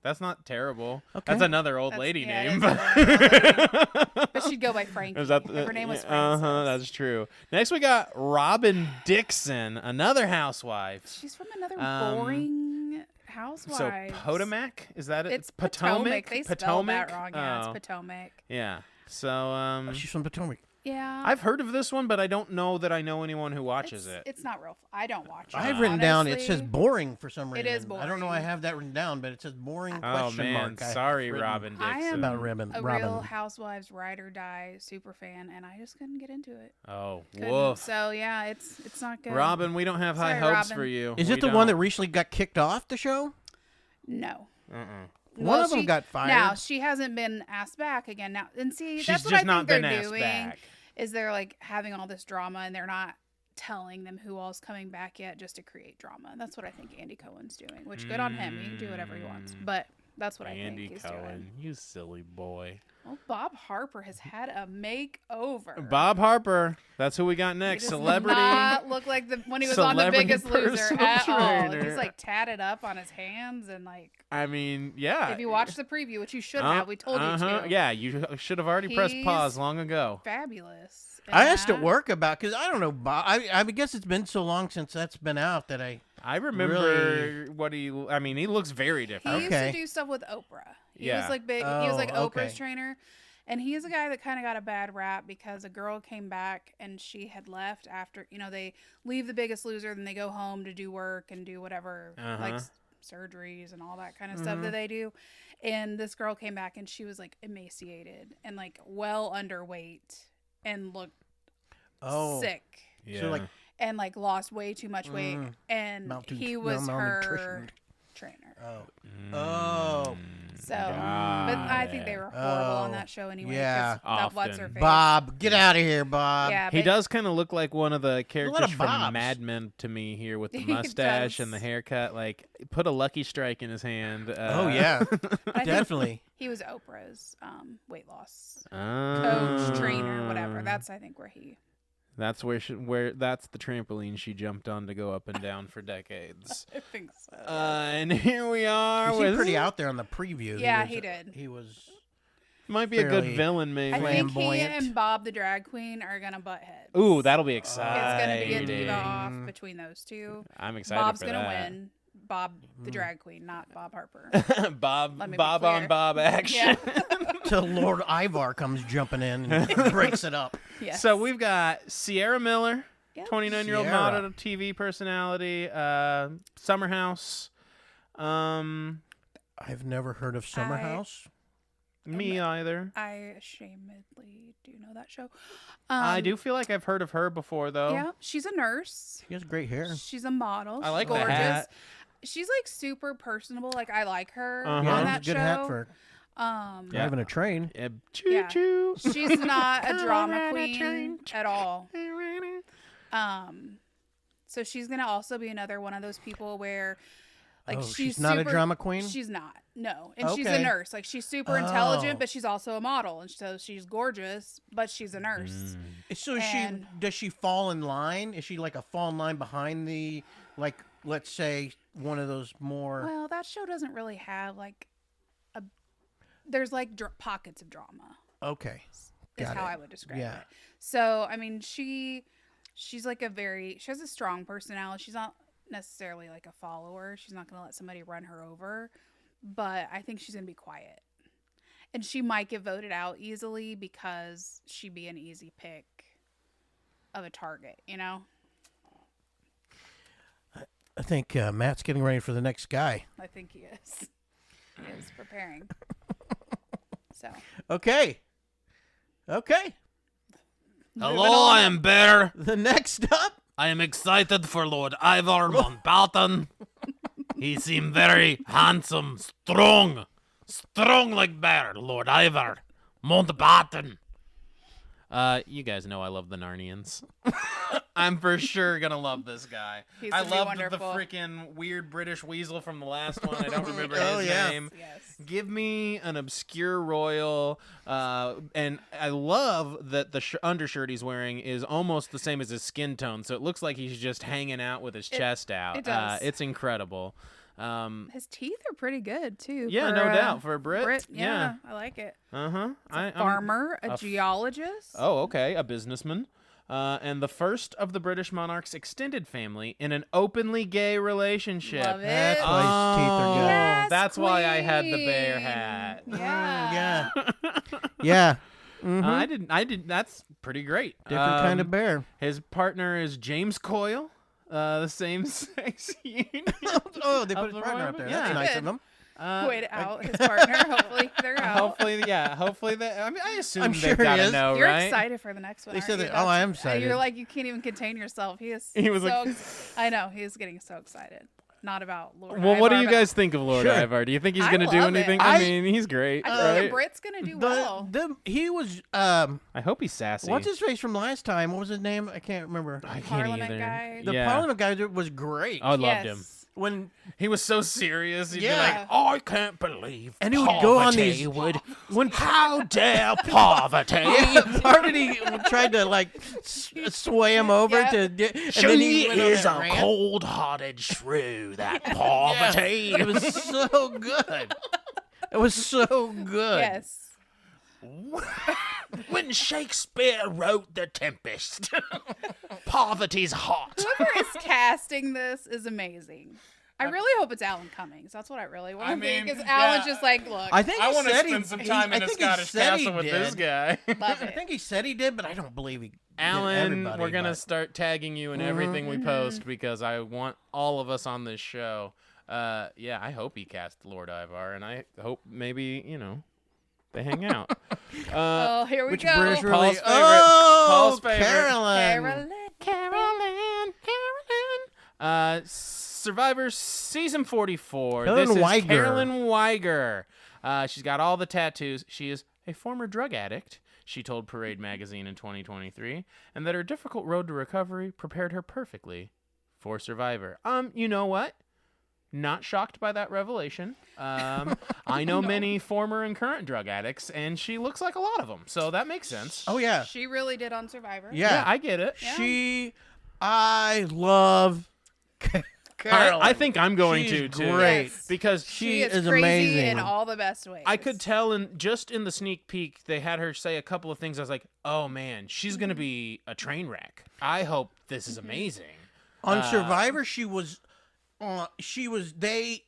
That's not terrible. Okay. That's another old That's- lady yeah, it name. is another But she'd go by Frankie. Is that If her name was Uh huh. Frances. That's true. Next, we got Robin Dixon, another housewife. She's from another Um, boring housewife. So Potomac, is that it? It's Potomac. They spelled that Potomac? wrong. Yeah, Oh, it's Potomac. yeah. So She's from Potomac. Yeah. I've heard of this one, but I don't know that I know anyone who watches it. It's not real. I don't watch it. I have written down. It honestly. says boring for some It reason. is I don't know. I boring. have that written down, but it says boring Oh question man, mark. I have sorry, written. Robin I Dixon. am About Robin. a Robin. Real Housewives ride or die super fan, and I just couldn't get into it. Oh, Couldn't. woof. So yeah, it's not good. Robin, we don't have high Sorry, hopes Robin. for you. Is We it the one that don't. recently got kicked off the show? No. Uh-uh. One of them got fired. Now she hasn't been asked back again. Now and see, She's that's what just I not think been they're asked doing. back. Is they're like having all this drama and they're not telling them who all's coming back yet, just to create drama. That's what I think Andy Cohen's doing. Which good on him. He can do whatever he wants. But that's what I think he's doing. Andy Cohen, you silly boy. Well, Bob Harper has had a makeover. Bob Harper, that's who we got next. He does Celebrity. not look like when he was on The Celebrity Biggest Loser personal at all. trainer. He's like tatted up on his hands and like. I mean, yeah. If you watch the preview, which you should have, we told you to. Yeah, you should have already pressed pause He's long ago. Fabulous. I asked at work about because I don't know, Bob. I guess it's been so long since that's been out that I remember what he. I mean, he looks very different. He used to do stuff with Oprah. He was like big. He was like Oprah's trainer. And he's a guy that kind of got a bad rap because a girl came back and she had left after, they leave The Biggest Loser, then they go home to do work and do whatever, like surgeries and all that kind of stuff that they do. And this girl came back and she was like emaciated and like well underweight and looked sick. Yeah. So, like, and like lost way too much weight. And he was her trainer. Oh. So, but I think they were horrible on that show anyway. Yeah. What's her face? Bob, get out of here, Bob. Yeah, he does kind of look like one of the characters from Bobs. Mad Men to me here with the He mustache does. and the haircut. Like, put a Lucky Strike in his hand. Oh, yeah. I think Definitely. He was Oprah's weight loss Oh. coach, trainer, whatever. That's I think where he. That's where that's the trampoline she jumped on to go up and down for decades. I think so. And here we are. He seemed pretty out there on the preview. Yeah, he did. He was. Might be a good fairly villain, maybe. I think he flamboyant. and Bob the drag queen are gonna butt heads. Ooh, that'll be exciting. It's gonna be a diva off between those two. I'm excited Bob's for gonna that. win. Bob the drag queen, not Bob Harper. Bob Let me be on clear. Bob action. Yeah. Till Lord Ivar comes jumping in and breaks it up. Yes. So we've got Sierra Miller, Yep. 29-year-old Sierra. model, TV personality, Summer House. I've never heard of Summer House. Me either. I ashamedly do know that show. I do feel like I've heard of her before, though. Yeah, she's a nurse. She has great hair. She's a model. I like She's the gorgeous. hat. She's like super personable. Like I like her Uh-huh. on Yeah, that it's a good show. hat for Yeah. driving a train. Choo Yeah. choo. She's not a Come drama on, queen train. at all. So she's gonna also be another one of those people where, like, she's not a drama queen? She's not. No, and she's a Okay. nurse. Like she's super intelligent, but she's also a model, and so she's gorgeous, but she's a nurse. So And- does she fall in line? Is she like a fall in line behind the, like, let's say one of those more? Well, that show doesn't really have like there's like pockets of drama. Okay. Is Got how it. I would describe Yeah. it. So I mean, she's like she has a strong personality. She's not necessarily like a follower. She's not going to let somebody run her over, but I think she's going to be quiet. And she might get voted out easily because she'd be an easy pick of a target, you know? I think Matt's getting ready for the next guy. I think he is. He is preparing. So, Okay. Hello, I am Bear. The next up. I am excited for Lord Ivar Mountbatten. He seemed very handsome, strong like Bear, Lord Ivar Mountbatten. You guys know I love the Narnians. I'm for sure gonna love this guy. He's I gonna be love the wonderful. freaking weird British weasel from the last one. I don't remember Oh, his yeah. name. yes. Give me an obscure royal, and I love that the undershirt he's wearing is almost the same as his skin tone, so it looks like he's just hanging out with his chest out. it does. It's incredible. His teeth are pretty good, too. Yeah, for, no doubt. For a Brit, Brit, yeah. I like it. Uh-huh. Farmer, a geologist. Oh, okay, a businessman. And the first of the British monarch's extended family in an openly gay relationship. Love it. That's why his teeth are good. Yes, that's why I had the bear queen. hat. Yeah. Yeah. I didn't. That's pretty great. Different kind of bear. His partner is James Coyle, the same sex union. Oh, they put his the partner royal- up there. yeah. That's nice Good. of them. Wait out his partner. Hopefully they're out. Hopefully they. I mean, I assume I'm they've sure he got to is. know, You're right? excited for the next one. They aren't said you? that- oh, I am excited. You're like you can't even contain yourself. He was He was so. like- I know he was getting so excited. not about Lord Well, what do Ivar, you but guys think of Lord Sure. Ivar? Do you think he's I going to do love it. anything? I- I mean, he's great, I feel right? like a Brit's gonna do well. He was I hope he's sassy. what's his face from last time? What was his name? I can't remember. I can't Parliament either. guy. The Yeah. Parliament guy was great. I loved him. Yes. When He was so serious. He'd Yeah. be like, I can't believe and he would go on poverty these when how dare poverty? yeah, Parvati tried to like sway him over Yeah. to, and She then he went on is that a rant. cold-hearted shrew, that poverty. It was so good. It was so good. Yes. When Shakespeare wrote The Tempest, poverty's hot. Whoever is casting this is amazing. I really hope it's Alan Cumming. That's what I really want I to be. mean, Because Alan's yeah. just like, look, I think I he want to said spend he, some he- time I in a think he Scottish said he castle with this did. guy. love I it. think he said he did, but I don't believe he. did Alan, everybody, we're going to but- start tagging you in everything we post because I want all of us on this show. Yeah, I hope he cast Lord Ivar, and I hope maybe, they hang out. Oh, here we Which go. British Paul's really? favorite. Oh, Paul's favorite. Carolyn. Carolyn. Carolyn. Survivor Season 44. Carolyn This is Weiger. Carolyn Weiger. She's got all the tattoos. She is a former drug addict, she told Parade Magazine in 2023, and that her difficult road to recovery prepared her perfectly for Survivor. You know what? Not shocked by that revelation. I know many former and current drug addicts, and she looks like a lot of them, so that makes sense. Oh yeah, She really did on Survivor. yeah. I get it. Yeah. I love Carolyn. I think I'm going She's to too. great. Yes. Because She is is crazy amazing. in all the best ways. I could tell in the sneak peek they had her say a couple of things. I was like, "Oh man, she's gonna be a train wreck." I hope this is amazing. On Survivor, she was. They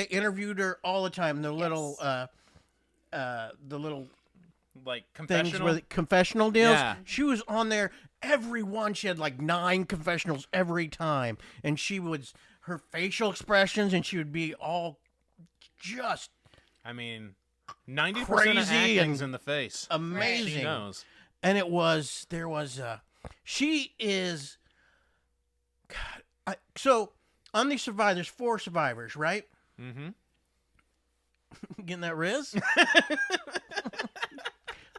interviewed her all the time. The little Like things confessional. with confessional deals. Yeah. She was on there every one. She had like 9 confessionals every time, and her facial expressions, and she would be all just I mean, 90% of Crazy acting's and in the face. amazing. She knows. And she is. God, so on these survivors, there's 4 survivors, right? Mm-hmm. Getting that Riz?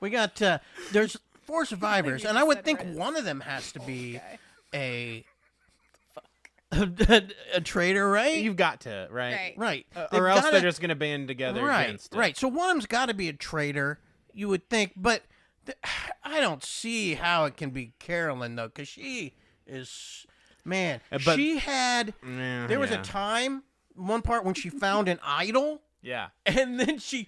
We got there's 4 survivors, and I would said think Riz. one of them has to be Okay. a traitor, right? You've got to, right? Right. Right. Or They've else gotta- they're just gonna band together right, against it. right. So one of them's got to be a traitor, you would think, but I don't see how it can be Carolyn though, because she is, man. But- she had. Yeah, There was yeah. a time, one part when she found an idol, Yeah. and then she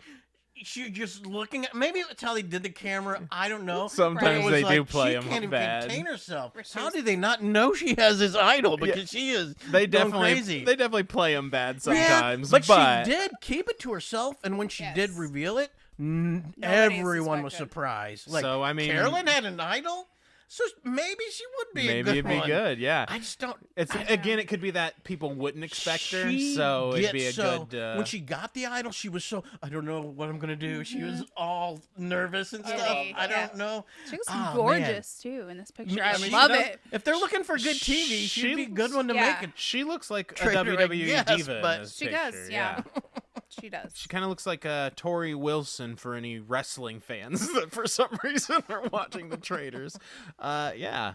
just looking at. Maybe that's how they did the camera. I don't know. Sometimes But it was they do like, play she 'em can't even bad. contain herself. Or she How was- did they not know she has this idol? Because she is. They going definitely crazy. they definitely play them bad Yeah, sometimes. but she did keep it to herself, and when she did Yes. reveal it, Nobody everyone was suspected. surprised. Like, So, I mean- Carolyn had an idol, so maybe she would be a maybe good it'd be one. good. Yeah. I just don't. It's again, it could be that people wouldn't expect her, She so it'd be a gets so- good. when she got the idol, she was so I don't know what I'm gonna do. She was all nervous and stuff. Giddy, I don't yeah. know. She looks Ah, gorgeous too in this picture. I She love does- it. If they're looking for good TV, She she'd be a good looks- one to Yeah. make it. She looks like a Traitor, I WWE guess, diva but- in this She picture. does, yeah. She does. She kind of looks like Tori Wilson for any wrestling fans that for some reason are watching the Traitors. Yeah.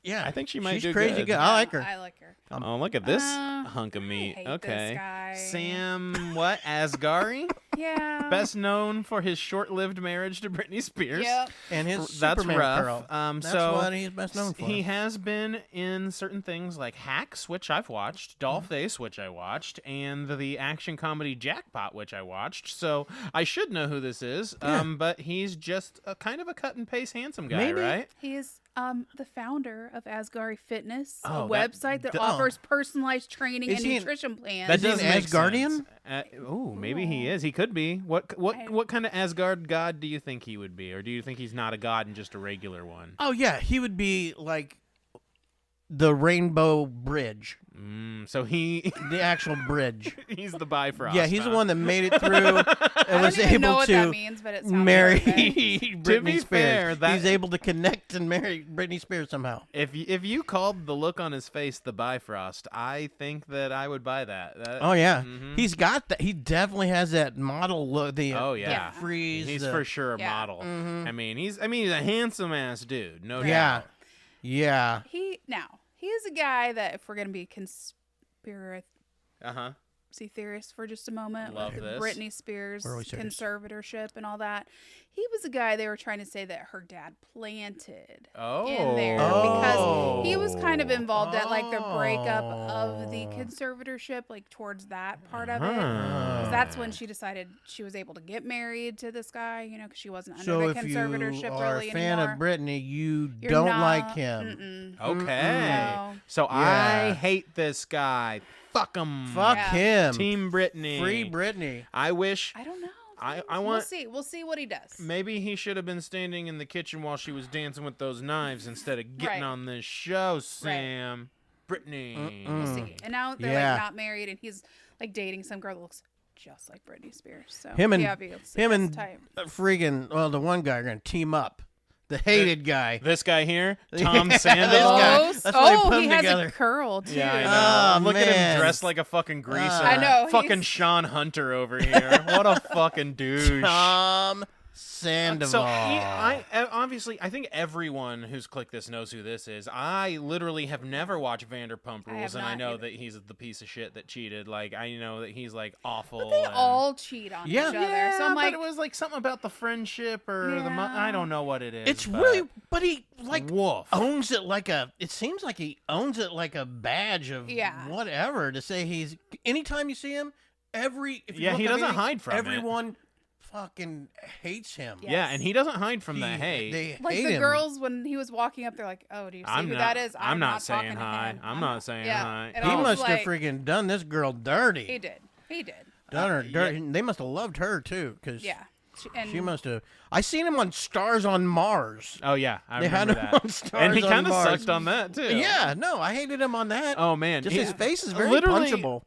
Yeah, I think she might She's do crazy good. good. I like her. I like her. Oh, look at this Uh, hunk of meat. hate Okay. this guy. Sam, what? Asghari? Yeah. Best known for his short-lived marriage to Britney Spears. Yep. And his That's Superman rough. curl. That's so what he's best known for. He has been in certain things like Hacks, which I've watched, Dollface, which I watched, and the action comedy Jackpot, which I watched. So I should know who this is. Yeah. But he's just a kind of a cut and paste handsome guy, Maybe. right? He is the founder of Asghari Fitness, Oh, a that- website that oh. offers personalized training Is and he an- nutrition plans. That Is he does an make Asgardian? sense. Oh, maybe he is. He could be. What kind of Asgard god do you think he would be, or do you think he's not a god and just a regular one? Oh yeah, he would be like the Rainbow Bridge, So he the actual bridge. he's the Bifrost. Yeah, he's the huh? one that made it through and I was don't even know able what that to means, but it sounds marry perfect. Britney be Spears. fair, that- He's able to connect and marry Britney Spears somehow. If you called the look on his face the Bifrost, I think that I would buy that. Oh yeah, Mhm. he's got that. He definitely has that model look. The Oh, yeah. Yeah. freeze. He's the- for sure a Yeah. model. Mhm. I mean, he's a handsome ass dude, no Yeah, doubt. yeah. He is a guy that if we're gonna be conspiracy Uh-huh. theorist for just a moment, Love with this. Britney Spears Where are we serious? conservatorship and all that, he was a guy they were trying to say that her dad planted Oh. in there because he was kind of involved at like the breakup of the Oh. conservatorship, like towards that part of it. Huh. 'Cause that's when she decided she was able to get married to this guy, you know, because she wasn't under So the if you conservatorship are a really fan anymore. of Britney, you You're don't not- like him. Okay. No. So Yeah. I hate this guy. Fuck him. Fuck Yeah. him. Team Britney. Free Britney. I wish I don't know. I We'll want see. We'll see what he does. maybe he should have been standing in the kitchen while she was dancing with those knives instead of getting Right. on this show, Sam. Brittany. We'll see. And now they're Yeah. like not married, and he's like dating some girl that looks just like Britney Spears. So Him and yeah, him and type. friggin' the one guy are gonna team up. The hated guy. This guy here, Tom This Sandoval. guy. Oh, That's why they put he him has together. a curl too. Yeah, I know. Oh, Look at him man. dressed like a fucking greaser. I know, Fucking he's- Sean Hunter over here. What a fucking douche. Tom Sandoval. So I obviously I think everyone who's clicked this knows who this is. I literally have never watched Vanderpump I Rules, have and I not know either. that he's the piece of shit that cheated. Like I know that he's like awful. But they and- all cheat on Yeah. each other. So I'm like, but it was like something about the friendship or the Yeah. I don't know what it is. it's but really, but he like woof. owns it like a. It seems like he owns it like a badge of Yeah. whatever. To say he's anytime you see him, if you Yeah, look he up doesn't anything, hide from it. everyone fucking hates him. Yeah. Yeah, and he doesn't hide from the He- hate. They like hate the him. girls when he was walking up, they're like, "Oh, do you see who that is?" I'm not talking saying to hi. him. I'm not saying yeah. hi. And He I was must have like, freaking done this girl dirty. He did. He did. Done her dirty. They must have loved her too, because Yeah. And she must have. I seen him on Stars on Mars. Oh yeah, I They had remember him that. on Stars And he on kind of Mars. sucked on that too. Yeah, no, I hated him on that. Oh man, just he- his face is very literally- punchable.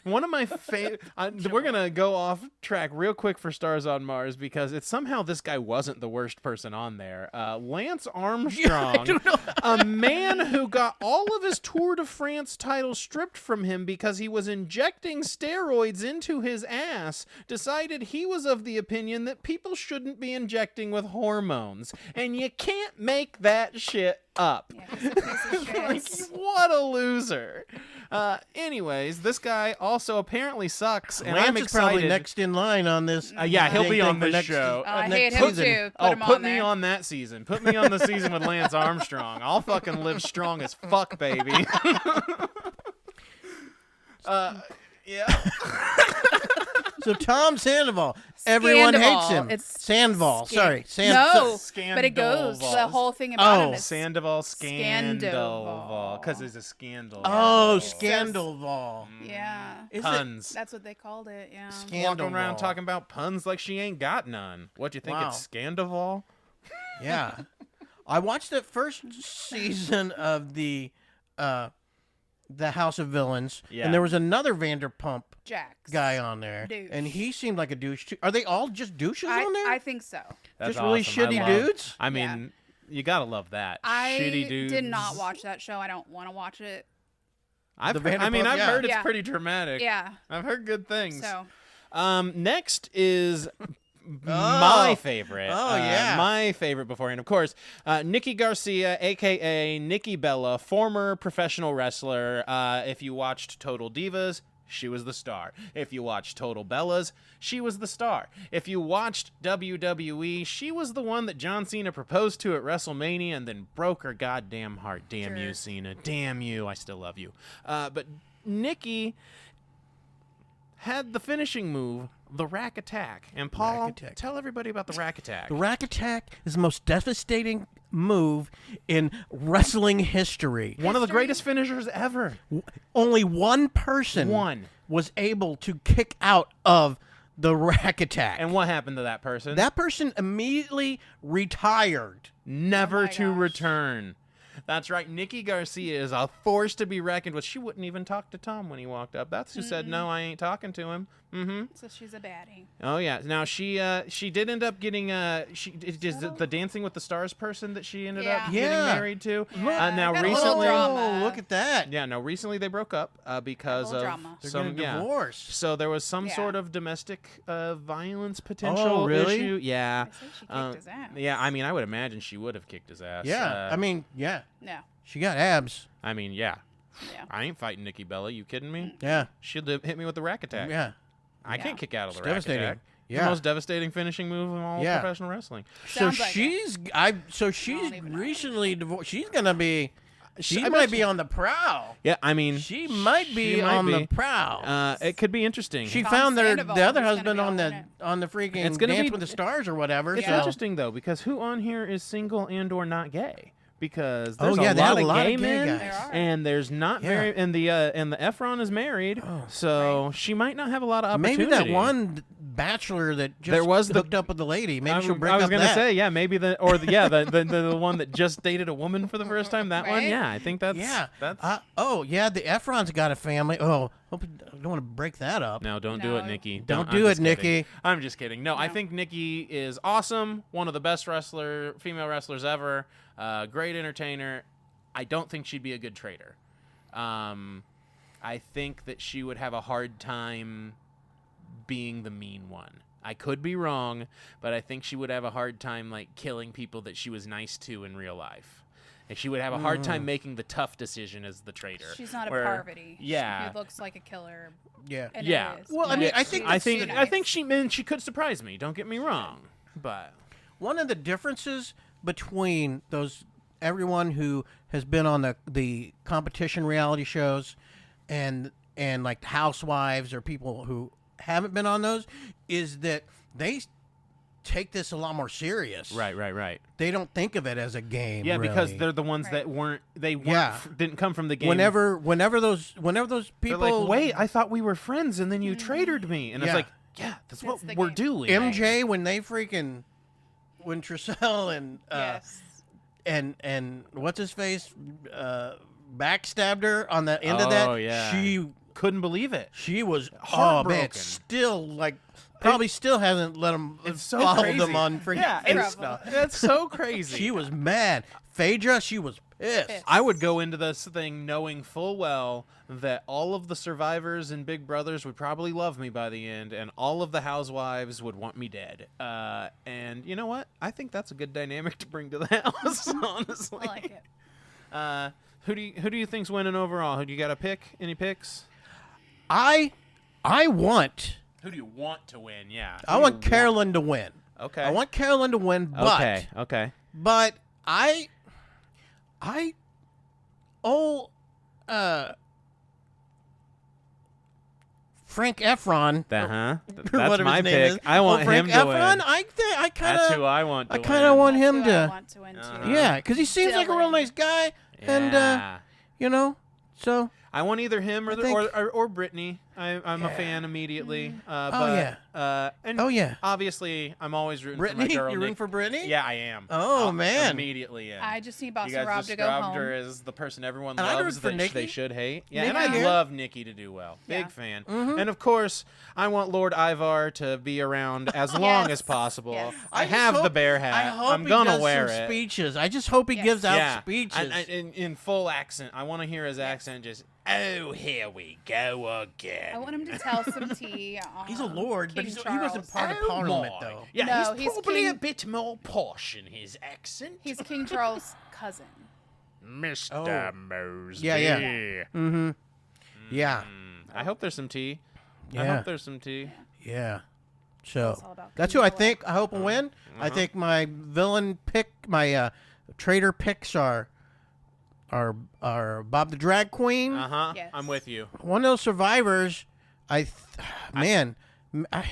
One of my favorite. We're gonna go off track real quick for Stars on Mars because it's somehow this guy wasn't the worst person on there. Lance Armstrong, a man who got all of his Tour de France titles stripped from him because he was injecting steroids into his ass, decided he was of the opinion that people shouldn't be injecting with hormones, and you can't make that shit up. yeah, he's a piece of shit. Like, what a loser. Anyways, this guy also apparently sucks, and Lance I'm is excited. probably next in line on this. Yeah, he'll be thing on for this next- show. I next hate him season. too. Put him Put on me there. on that season. Put me on the season with Lance Armstrong. I'll fucking live strong as fuck, baby. Yeah. So Tom Sandoval, everyone hates him. It's Sandoval. Sorry, No, Scan- but it goes Scandal. the whole thing about Oh. him. Is Sandoval Scandoval. Scandal. Because it's a scandal. Oh, It's just- Scandalval. yeah, Is it Puns. that's what they called it. Yeah. Scandal? Walking around talking about puns like she ain't got none. What, you think Wow. it's Scandival? Yeah, I watched the first season of the House of Villains, Yeah. and there was another Vanderpump Jax guy on there, Douche. and he seemed like a douche too. Are they all just douches on there? I think so. That's just really awesome. I shitty love- dudes? I mean, you gotta love that. I Shitty dudes. did not watch that show. I don't want to watch it. I've The heard, I mean, Vanderpump, I've yeah. heard it's Yeah. pretty dramatic. Yeah. I've heard good things. So Next is my favorite. Oh, yeah. My favorite beforehand, of course. Nikki Garcia, a.k.a. Nikki Bella, former professional wrestler. If you watched Total Divas, she was the star. If you watched Total Bellas, she was the star. If you watched WWE, she was the one that John Cena proposed to at WrestleMania and then broke her goddamn heart. Damn you, Sure. Cena. Damn you. I still love you. But Nikki had the finishing move, the Rack Attack. And Paul, Rack Attack. tell everybody about the Rack Attack. The Rack Attack is the most devastating move in wrestling history. One of the greatest finishers ever. Only one person was able to kick out of the Rack Attack. And what happened to that person? that person immediately retired. Never Oh my to gosh. return. That's right. Nikki Garcia is a force to be reckoned with. She wouldn't even talk to Tom when he walked up. That's who said, no, I ain't talking to him. Mm-hmm. So she's a baddie. Oh, yeah. Now, she did end up getting... is the Dancing with the Stars person that she ended up getting married to? Yeah. Now, Got a little recently... drama. Oh, look at that. Yeah, no, recently they broke up because little of drama. They're some getting divorced. So there was some Yeah. sort of domestic violence potential really? issue. Yeah. They say she kicked his ass. Yeah, I mean, I would imagine she would have kicked his ass. Yeah, I mean, yeah. No. She got abs. I mean, yeah. Yeah. I ain't fighting Nikki Bella. You kidding me? Yeah, She'd hit me with the rack attack. yeah. I can't kick out of the It's rack devastating. attack. Yeah. The most devastating finishing move in all Yeah. professional wrestling. Sounds like she's even know. recently divorced. She's gonna be. She I might bet be on the prowl. Yeah, I mean, She might be might on be. the prowl. It could be interesting. She Tom found the Sandoval other is gonna husband be on on it. the freaking It's gonna Dance be- with the Stars or whatever. It's so. interesting though because who on here is single and or not gay? Because Oh, there's yeah, a they had lot a of lot gay of gay men, guys. There are. and there's not Yeah. very and the Efron is married, so she might not have a lot of opportunity. Maybe that one bachelor that just There was the- hooked up with the lady. Maybe she'll break I was up gonna that. say, yeah, maybe the one that just dated a woman for the first time. That one, Right? yeah, I think that's Yeah. That's Oh, yeah, the Efron's got a family. Oh, hope I don't want to break that up. no, don't do No. it, Nikki. Don't I'm do just it, kidding. Nikki. I'm just kidding. No, I think Nikki is awesome. One of the best female wrestlers ever. Great entertainer. I don't think she'd be a good traitor. I think that she would have a hard time being the mean one. I could be wrong, but I think she would have a hard time like killing people that she was nice to in real life. And she would have a hard time making the tough decision as the traitor. She's not a where- Parvati. Yeah. Who looks like a killer. Yeah. And Yeah. it is. Well, I mean, I think I think she could surprise me. Don't get me wrong, but One of the differences between everyone who has been on the competition reality shows and like Housewives or people who haven't been on those is that they take this a lot more serious. right. They don't think of it as a game. Yeah, because really. they're the ones that Yeah. didn't come from the game. whenever those They're people like, wait, I thought we were friends, and then you traitored me, and it's Yeah. like, yeah, that's what the we're game. doing. MJ when Trissell and Yes. and what's his face backstabbed her on the end of that. Oh, yeah. She Couldn't believe it. was Heartbroken. still like probably still hasn't let him It's so follow crazy. them on freaking Yeah, Insta. That's so crazy. She was mad. Phaedra, she was pissed. Pissed. I would go into this thing knowing full well that all of the survivors and Big Brothers would probably love me by the end, and all of the housewives would want me dead. And you know what? I think that's a good dynamic to bring to the house. Honestly, I like it. Who do you think's winning overall? Who do you got to pick? Any picks? I want Who do you want to win? Yeah, I want Carolyn to win. Okay. I want Carolyn to win, but Okay. Frank Efron. That's whatever my his name is. pick. I want Frank him to Efron. win. I That's who kind I want to I win. kind of want him That's who I to. want to win too. Yeah, because he seems like a real Dylan. nice guy, and Yeah. so I want either him or I think- or Brittany. I'm a fan immediately. yeah. And Oh, yeah. Obviously, I'm always rooting for Brittany, my girl. you're rooting Nick. for Brittany? Yeah, I am. Oh, I'll man. Immediately in. I just need You Boston guys Rob to go described home. her as the person everyone And I root loves for that Nikki. they should hate. Yeah, Nikki and I here. love Nikki to do well. Big Yeah. fan. Mm-hmm. And of course, I want Lord Ivar to be around as long as possible. Yes. I just have the hope- bear hat. I hope I'm he gonna does wear some it. speeches. I just hope he Yes. gives out Yeah, speeches. in full accent. I want to hear his accent. Just here we go again. I want him to tell some tea. He's a lord, but King he wasn't Charles. part of Parliament, my. though. Yeah, No, he's he's probably a King- bit more posh in his accent. He's King Charles' cousin. Mr. Oh. Mosby. Yeah, yeah. Mm-hmm. Yeah, I hope there's some tea. I Yeah. hope there's some tea. yeah. So It's all about that's who I Camilla. think. I hope will win. I think my villain pick, my traitor picks are Bob the Drag Queen. Yes. I'm with you. One of those survivors. I I think I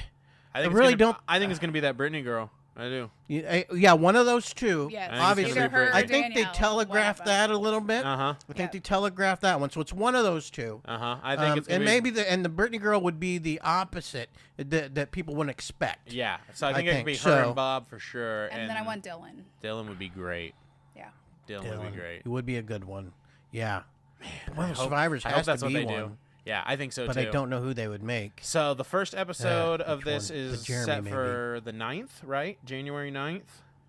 it's really gonna- don't- I think it's gonna be that Brittany girl. I do. yeah, one of those two. Yes. I think it's Obviously, gonna be Brittany. I think they Danielle, telegraphed one of them. that a little bit. Uh-huh. I think Yeah. they telegraphed that one, so it's one of those two. I think it's gonna and be, maybe the Brittany girl would be the opposite that people wouldn't expect. Yeah. So I think it think could be so. her and Bob for sure. And then I want Dylan. Dylan would be great. Yeah. Dylan would be great. It would be a good one. Yeah. One of hope- Survivors I hope has that's to what be they one. do. Yeah, I think so But too. I don't know who they would make. So the first episode of which this one? is The Jeremy, set maybe. for the 9th, right? January 9th.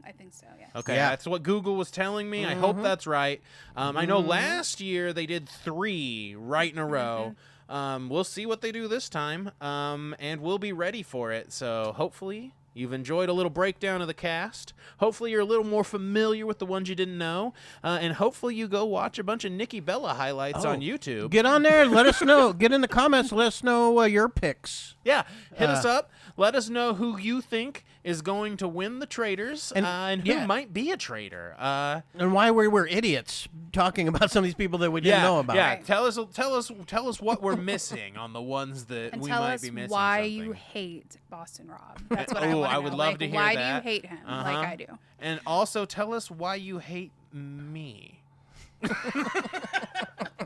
I think so. Yeah. Okay, Yeah. that's what Google was telling me. I hope that's right. I know last year they did 3 right in a row. We'll see what they do this time, and we'll be ready for it. So hopefully you've enjoyed a little breakdown of the cast. Hopefully you're a little more familiar with the ones you didn't know, and hopefully you go watch a bunch of Nikki Bella highlights on YouTube. Get on there. Let us know. Get in the comments. Let us know your picks. Yeah, hit us up. Let us know who you think is going to win the Traitors and who might be a traitor. And why we were idiots talking about some of these people that we didn't know about. Yeah, Right. tell us what we're missing on the ones that And we tell might us be missing. why something. you hate Boston Rob. That's what I Oh, want to I know. would love Like, to hear why that. do you hate him like I do? And also tell us why you hate me.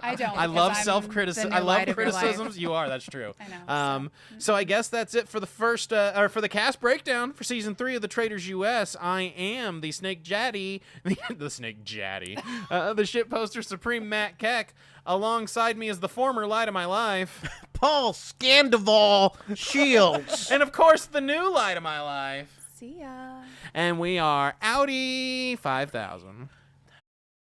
I don't. I because love I'm self-criticism. the I new love light of your life. criticisms. You are. That's true. I know, So I guess that's it for the first, or for the cast breakdown for season 3 of the Traitors US. I am the Snake Jaddy, the Snake Jaddy, the shitposter supreme Matt Keck. Alongside me is the former light of my life, Paul Scandival Shields. and of course the new light of my life. See ya. And we are Audi 5000.